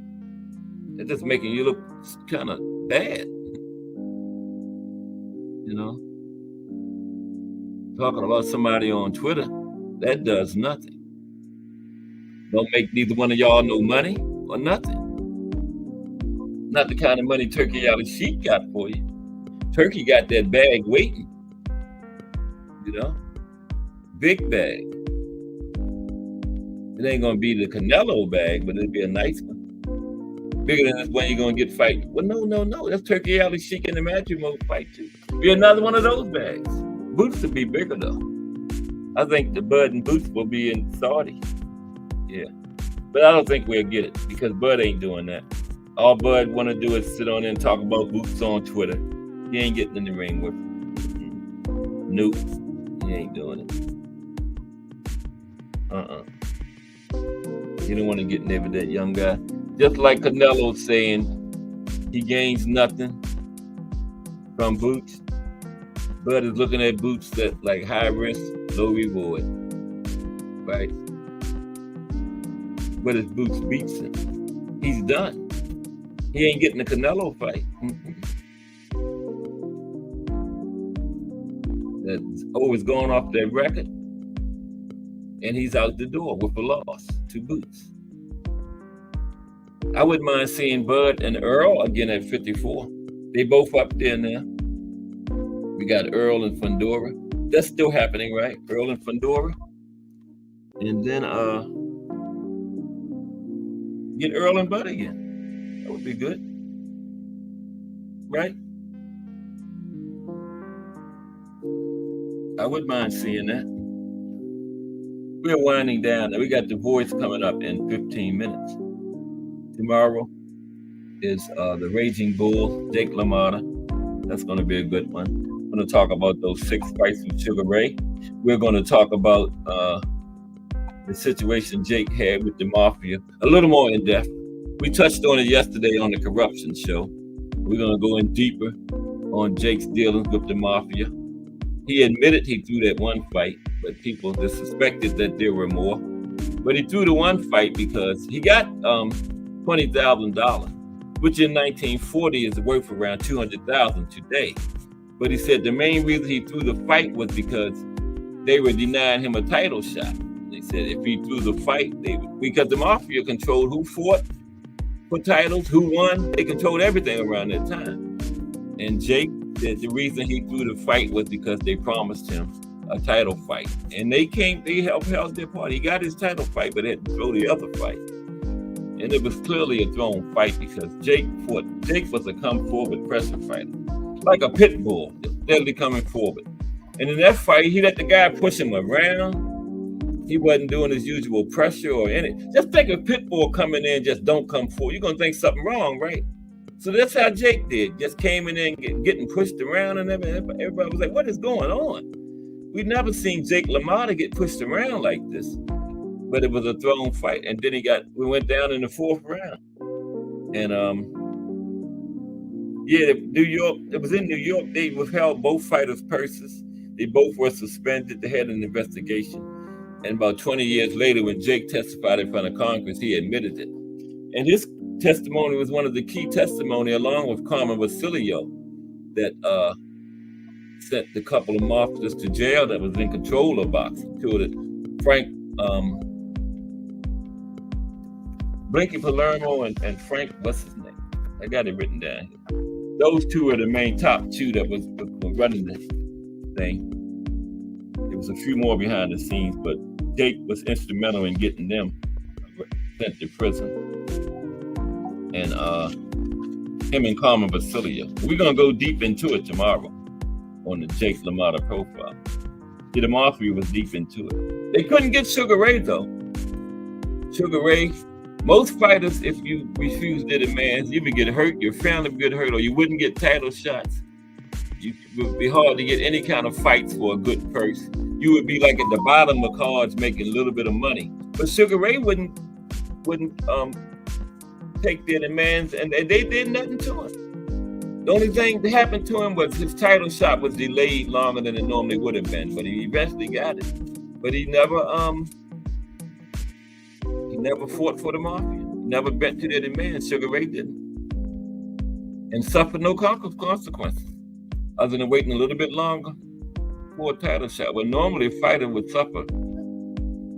It's just making you look kind of bad. You know? Talking about somebody on Twitter, that does nothing. Don't make neither one of y'all no money or nothing. Not the kind of money Turkey out of Sheik got for you. Turkey got that bag waiting. You know? Big bag. It ain't gonna be the Canelo bag, but it'll be a nice one. Bigger than this one you're gonna get fighting. Well, no. That's Turkey Ali Sheik in the matrimony fight too. Be another one of those bags. Boots will be bigger though. I think the Bud and Boots will be in Saudi. Yeah. But I don't think we'll get it because Bud ain't doing that. All Bud wanna do is sit on there and talk about Boots on Twitter. He ain't getting in the ring with him. Nope. He ain't doing it. You don't want to get in there with that young guy. Just like Canelo saying he gains nothing from Boots. Bud is looking at Boots that like high risk, low reward. Right? But if Boots beats him, he's done. He ain't getting the Canelo fight. That's always going off that record. And he's out the door with a loss to Boots. I wouldn't mind seeing Bud and Earl again at 54. They both up there now. We got Earl and Fundora. That's still happening, right? Earl and Fundora. And then get Earl and Bud again. That would be good. Right? I wouldn't mind seeing that. We're winding down. We got The Voice coming up in 15 minutes. Tomorrow is the Raging Bull, Jake LaMotta. That's going to be a good one. We're going to talk about those 6 fights with Sugar Ray. We're going to talk about the situation Jake had with the Mafia a little more in depth. We touched on it yesterday on the Corruption Show. We're going to go in deeper on Jake's dealings with the Mafia. He admitted he threw that one fight, but people just suspected that there were more. But he threw the one fight because he got $20,000, which in 1940 is worth around $200,000 today. But he said the main reason he threw the fight was because they were denying him a title shot. They said if he threw the fight, because the Mafia controlled who fought for titles, who won. They controlled everything around that time. And Jake said the reason he threw the fight was because they promised him a title fight. And they helped their party. He got his title fight, but had to throw the other fight. And it was clearly a thrown fight because Jake was a come forward pressure fighter. Like a pit bull, steadily coming forward. And in that fight, he let the guy push him around. He wasn't doing his usual pressure or anything. Just think a pit bull coming in, just don't come forward. You're going to think something wrong, right? So that's how Jake did. Just came in there and getting pushed around and everybody was like, what is going on? We've never seen Jake LaMotta get pushed around like this. But it was a thrown fight. And then we went down in the 4th round. And it was in New York. They withheld both fighters' purses. They both were suspended. They had an investigation. And about 20 years later, when Jake testified in front of Congress, he admitted it. And his testimony was one of the key testimony, along with Carmen Basilio, that sent the couple of mafias to jail that was in control of boxing. Two of the Frank Blinky Palermo and Frank, what's his name? I got it written down here. Those two are the main top 2 that was running the thing. There was a few more behind the scenes, but Jake was instrumental in getting them sent to prison. And him and Carmen Basilia. We're gonna go deep into it tomorrow on the Jake LaMotta profile. See, the Mafia was deep into it. They couldn't get Sugar Ray though. Sugar Ray, most fighters, if you refuse their demands, you would get hurt, your family would get hurt, or you wouldn't get title shots. It would be hard to get any kind of fights for a good purse. You would be like at the bottom of cards making a little bit of money. But Sugar Ray wouldn't take their demands, and they did nothing to him. The only thing that happened to him was his title shot was delayed longer than it normally would have been, but he eventually got it. But he never fought for the Mafia. He never bent to their demands. Sugar Ray didn't. And suffered no consequences, other than waiting a little bit longer for a title shot. Well, normally a fighter would suffer,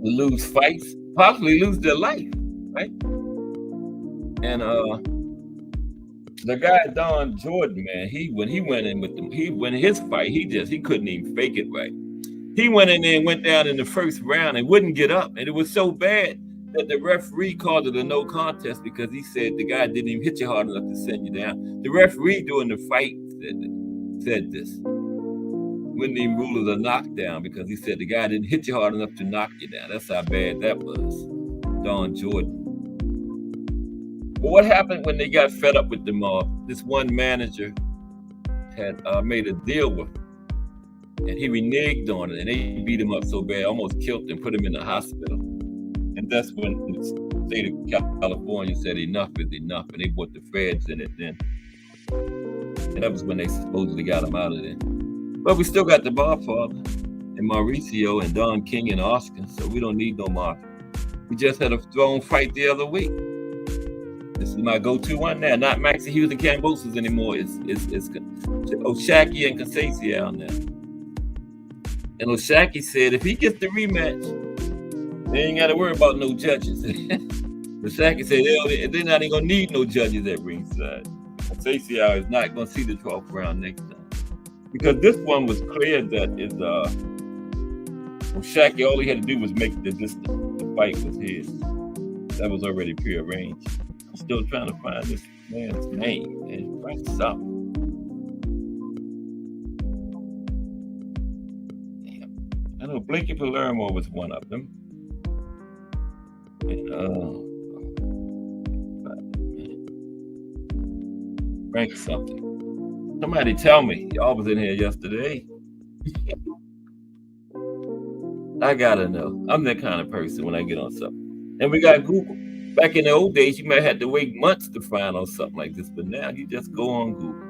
lose fights, possibly lose their life, right? And the guy Don Jordan, man, when he went in with them, when his fight, he couldn't even fake it right. He went in there and went down in the first round and wouldn't get up, and it was so bad that the referee called it a no contest because he said the guy didn't even hit you hard enough to send you down. The referee during the fight said this. Wouldn't even rule it a knockdown because he said the guy didn't hit you hard enough to knock you down. That's how bad that was. Don Jordan. But what happened when they got fed up with the mob? This one manager had made a deal with him, and he reneged on it, and they beat him up so bad, almost killed him, put him in the hospital. And that's when the state of California said enough is enough, and they brought the feds in it then. And that was when they supposedly got him out of there. But we still got the Godfather and Mauricio and Don King and Oscar, so we don't need no Mafia. We just had a throne fight the other week. This is my go-to one now. Not Maxie Hughes and Cambosos anymore. It's O'Shaquie and Conceição now. And O'Shaquie said if he gets the rematch, they ain't got to worry about no judges. O'Shaquie said they're not even going to need no judges at ringside. Conceição is not going to see the 12th round next time. Because this one was clear that O'Shaquie, all he had to do was make the fight was his. That was already prearranged. I'm still trying to find this man's name and write something. Damn. I know Blinky Palermo was one of them. And Frank something. Somebody tell me. Y'all was in here yesterday. I gotta know. I'm that kind of person when I get on something. And we got Google. Back in the old days, you might have to wait months to find on something like this, but now you just go on Google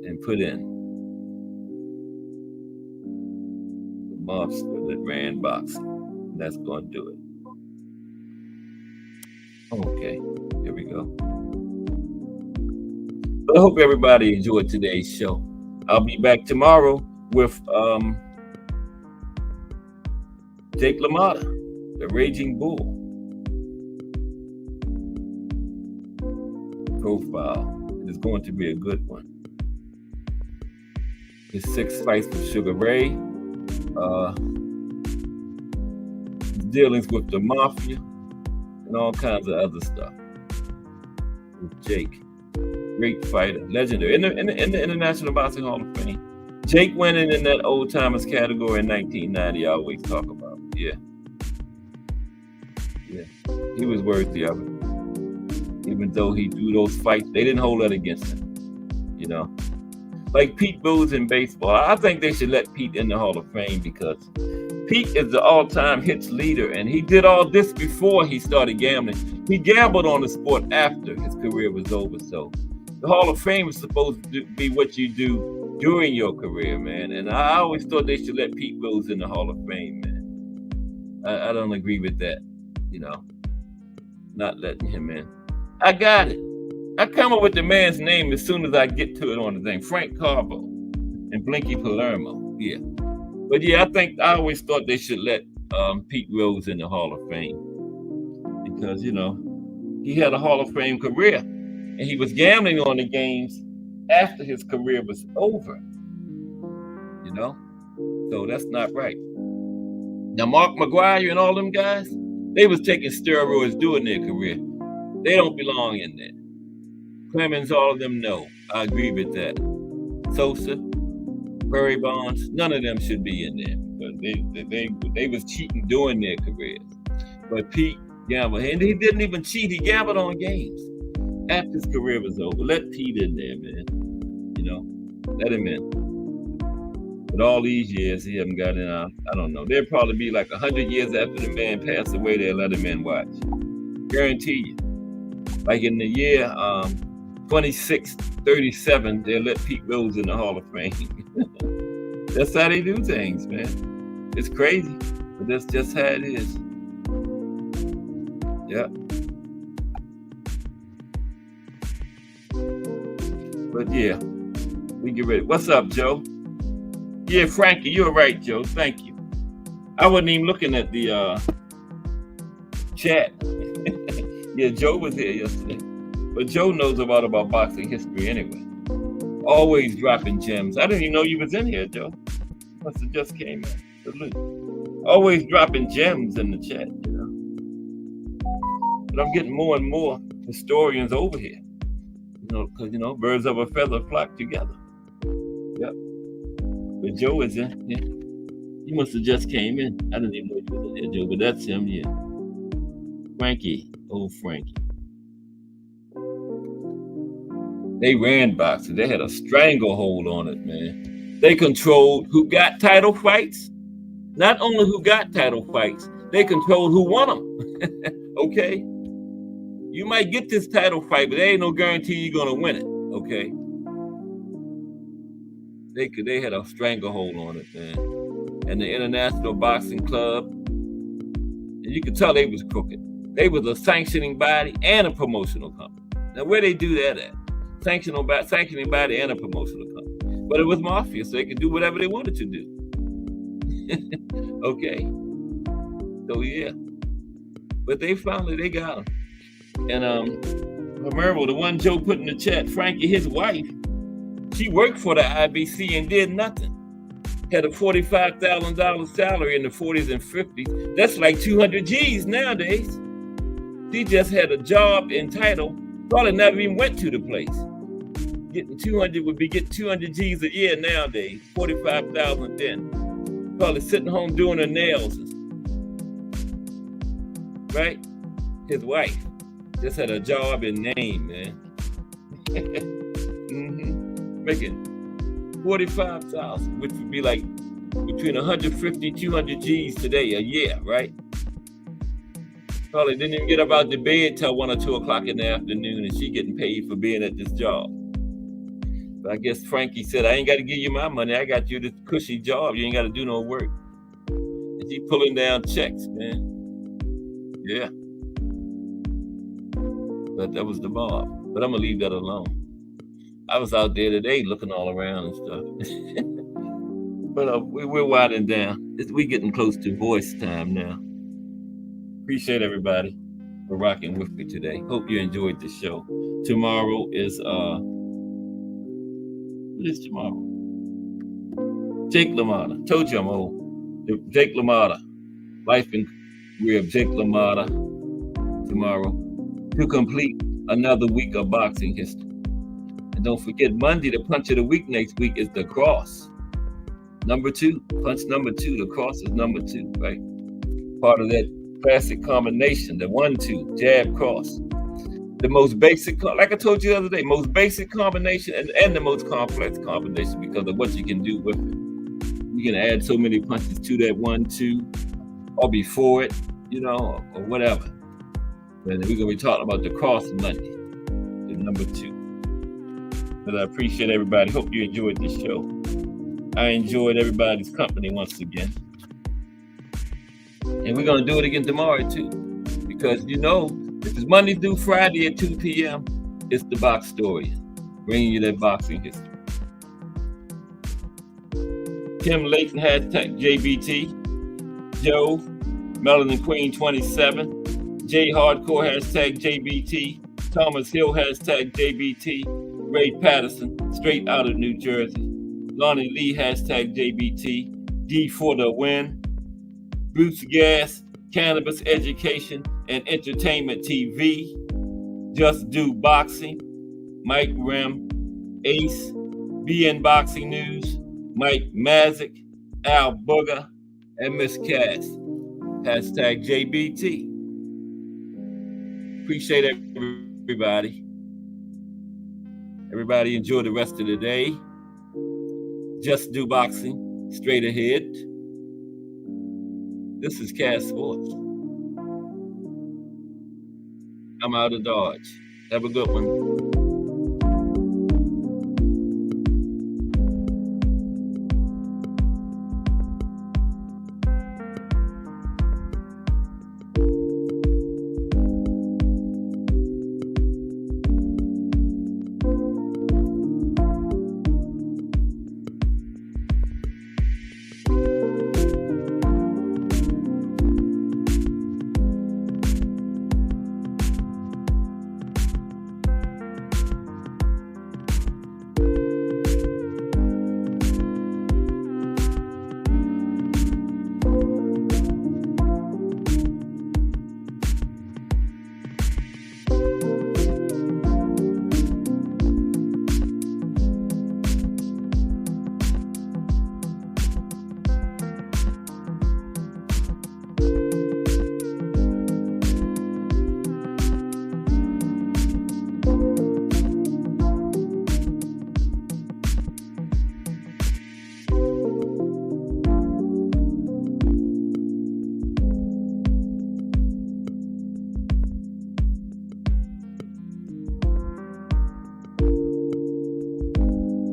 and put in the monster that ran boxing. And that's going to do it. Okay, here we go. But I hope everybody enjoyed today's show. I'll be back tomorrow with Jake LaMotta, the Raging Bull profile. It is going to be a good one. His 6 fights with Sugar Ray, dealings with the Mafia, and all kinds of other stuff. With Jake, great fighter, legendary in the International Boxing Hall of Fame. Jake winning in that old timers category in 1990. I always talk about. Yeah, he was worthy of it. Even though he threw those fights, they didn't hold that against him. You know, like Pete Rose in baseball. I think they should let Pete in the Hall of Fame because Pete is the all-time hits leader, and he did all this before he started gambling. He gambled on the sport after his career was over. So the Hall of Fame is supposed to be what you do during your career, man. And I always thought they should let Pete Rose in the Hall of Fame, man. I don't agree with that, you know, not letting him in. I got it. I come up with the man's name as soon as I get to it on the thing. Frank Carbo and Blinky Palermo. Yeah. But yeah, I always thought they should let Pete Rose in the Hall of Fame because, you know, he had a Hall of Fame career and he was gambling on the games after his career was over, you know? So that's not right. Now, Mark McGuire and all them guys, they was taking steroids during their career. They don't belong in there. Clemens, all of them, no. I agree with that. Sosa, Curry Bonds, none of them should be in there. But they was cheating during their careers. But Pete gambled, and he didn't even cheat. He gambled on games after his career was over. Let Pete in there, man. Let him in. But all these years, he haven't got in. I don't know. There'll probably be like 100 years after the man passed away, they'll let him in watch. Guarantee you. Like in the year 2637, they'll let Pete Rose in the Hall of Fame. That's how they do things, man. It's crazy, but that's just how it is. Yeah. But yeah, we get ready. What's up, Joe? Yeah, Frankie, you're right, Joe. Thank you. I wasn't even looking at the chat. Yeah, Joe was here yesterday. But Joe knows a lot about boxing history anyway. Always dropping gems. I didn't even know you was in here, Joe. Must have just came in. Salute. Always dropping gems in the chat, But I'm getting more and more historians over here. Because, birds of a feather flock together. Yep. But Joe is in. Yeah. He must have just came in. I didn't even know you were there, Joe, but that's him, yeah. Frankie. Old Frankie. They ran boxing. They had a stranglehold on it, man. They controlled who got title fights. Not only who got title fights, they controlled who won them. Okay? You might get this title fight, but there ain't no guarantee you're going to win it. Okay? They had a stranglehold on it, man. And the International Boxing Club, and you could tell they was crooked. They was a sanctioning body and a promotional company. Now, where they do that at? Sanctioning body and a promotional company. But it was mafia, so they could do whatever they wanted to do. Okay. So, yeah. But they got him. And remember, the one Joe put in the chat, Frankie, his wife, she worked for the IBC and did nothing. Had a $45,000 salary in the 40s and 50s. That's like 200 G's nowadays. She just had a job and title. Probably never even went to the place. Getting 200 G's a year nowadays. 45,000 then. Probably sitting home doing her nails. Right? His wife just had a job and name, man. Making 45,000, which would be like between 150, 200 G's today a year, right? Probably didn't even get up out the bed till 1 or 2 o'clock in the afternoon, and she getting paid for being at this job. But I guess Frankie said, I ain't got to give you my money. I got you this cushy job. You ain't got to do no work. And she pulling down checks, man. Yeah. But that was the mob. But I'm going to leave that alone. I was out there today looking all around and stuff. But we're winding down. We're getting close to voice time now. Appreciate everybody for rocking with me today. Hope you enjoyed the show. Tomorrow is what is tomorrow? Jake LaMotta. Told you I'm old. Jake LaMotta. Life and Career of Jake LaMotta tomorrow to complete another week of boxing history. And don't forget, Monday, the punch of the week next week is the cross. Number 2. Punch number 2. The cross is number 2, right? Part of that classic combination, the 1-2, jab, cross. The most basic, like I told you the other day, most basic combination and the most complex combination because of what you can do with it. You can add so many punches to that 1-2 or before it, or whatever. And we're going to be talking about the cross Monday, the number 2. But I appreciate everybody. Hope you enjoyed this show. I enjoyed everybody's company once again. And we're going to do it again tomorrow, too. Because, if it's Monday through Friday at 2 p.m., it's the Box Story, bringing you that boxing history. Tim Layton, #JBT. Joe, Melanin Queen 27. J Hardcore, #JBT. Thomas Hill, #JBT. Ray Patterson, straight out of New Jersey. Lonnie Lee, #JBT. D for the win. Bruce Gas, Cannabis Education and Entertainment TV. Just Do Boxing. Mike Rim, Ace, BN Boxing News, Mike Mazik, Al Booger, and Miss Cass. Hashtag JBT. Appreciate everybody. Everybody enjoy the rest of the day. Just do boxing straight ahead. This is Cass Sports. I'm out of Dodge. Have a good one.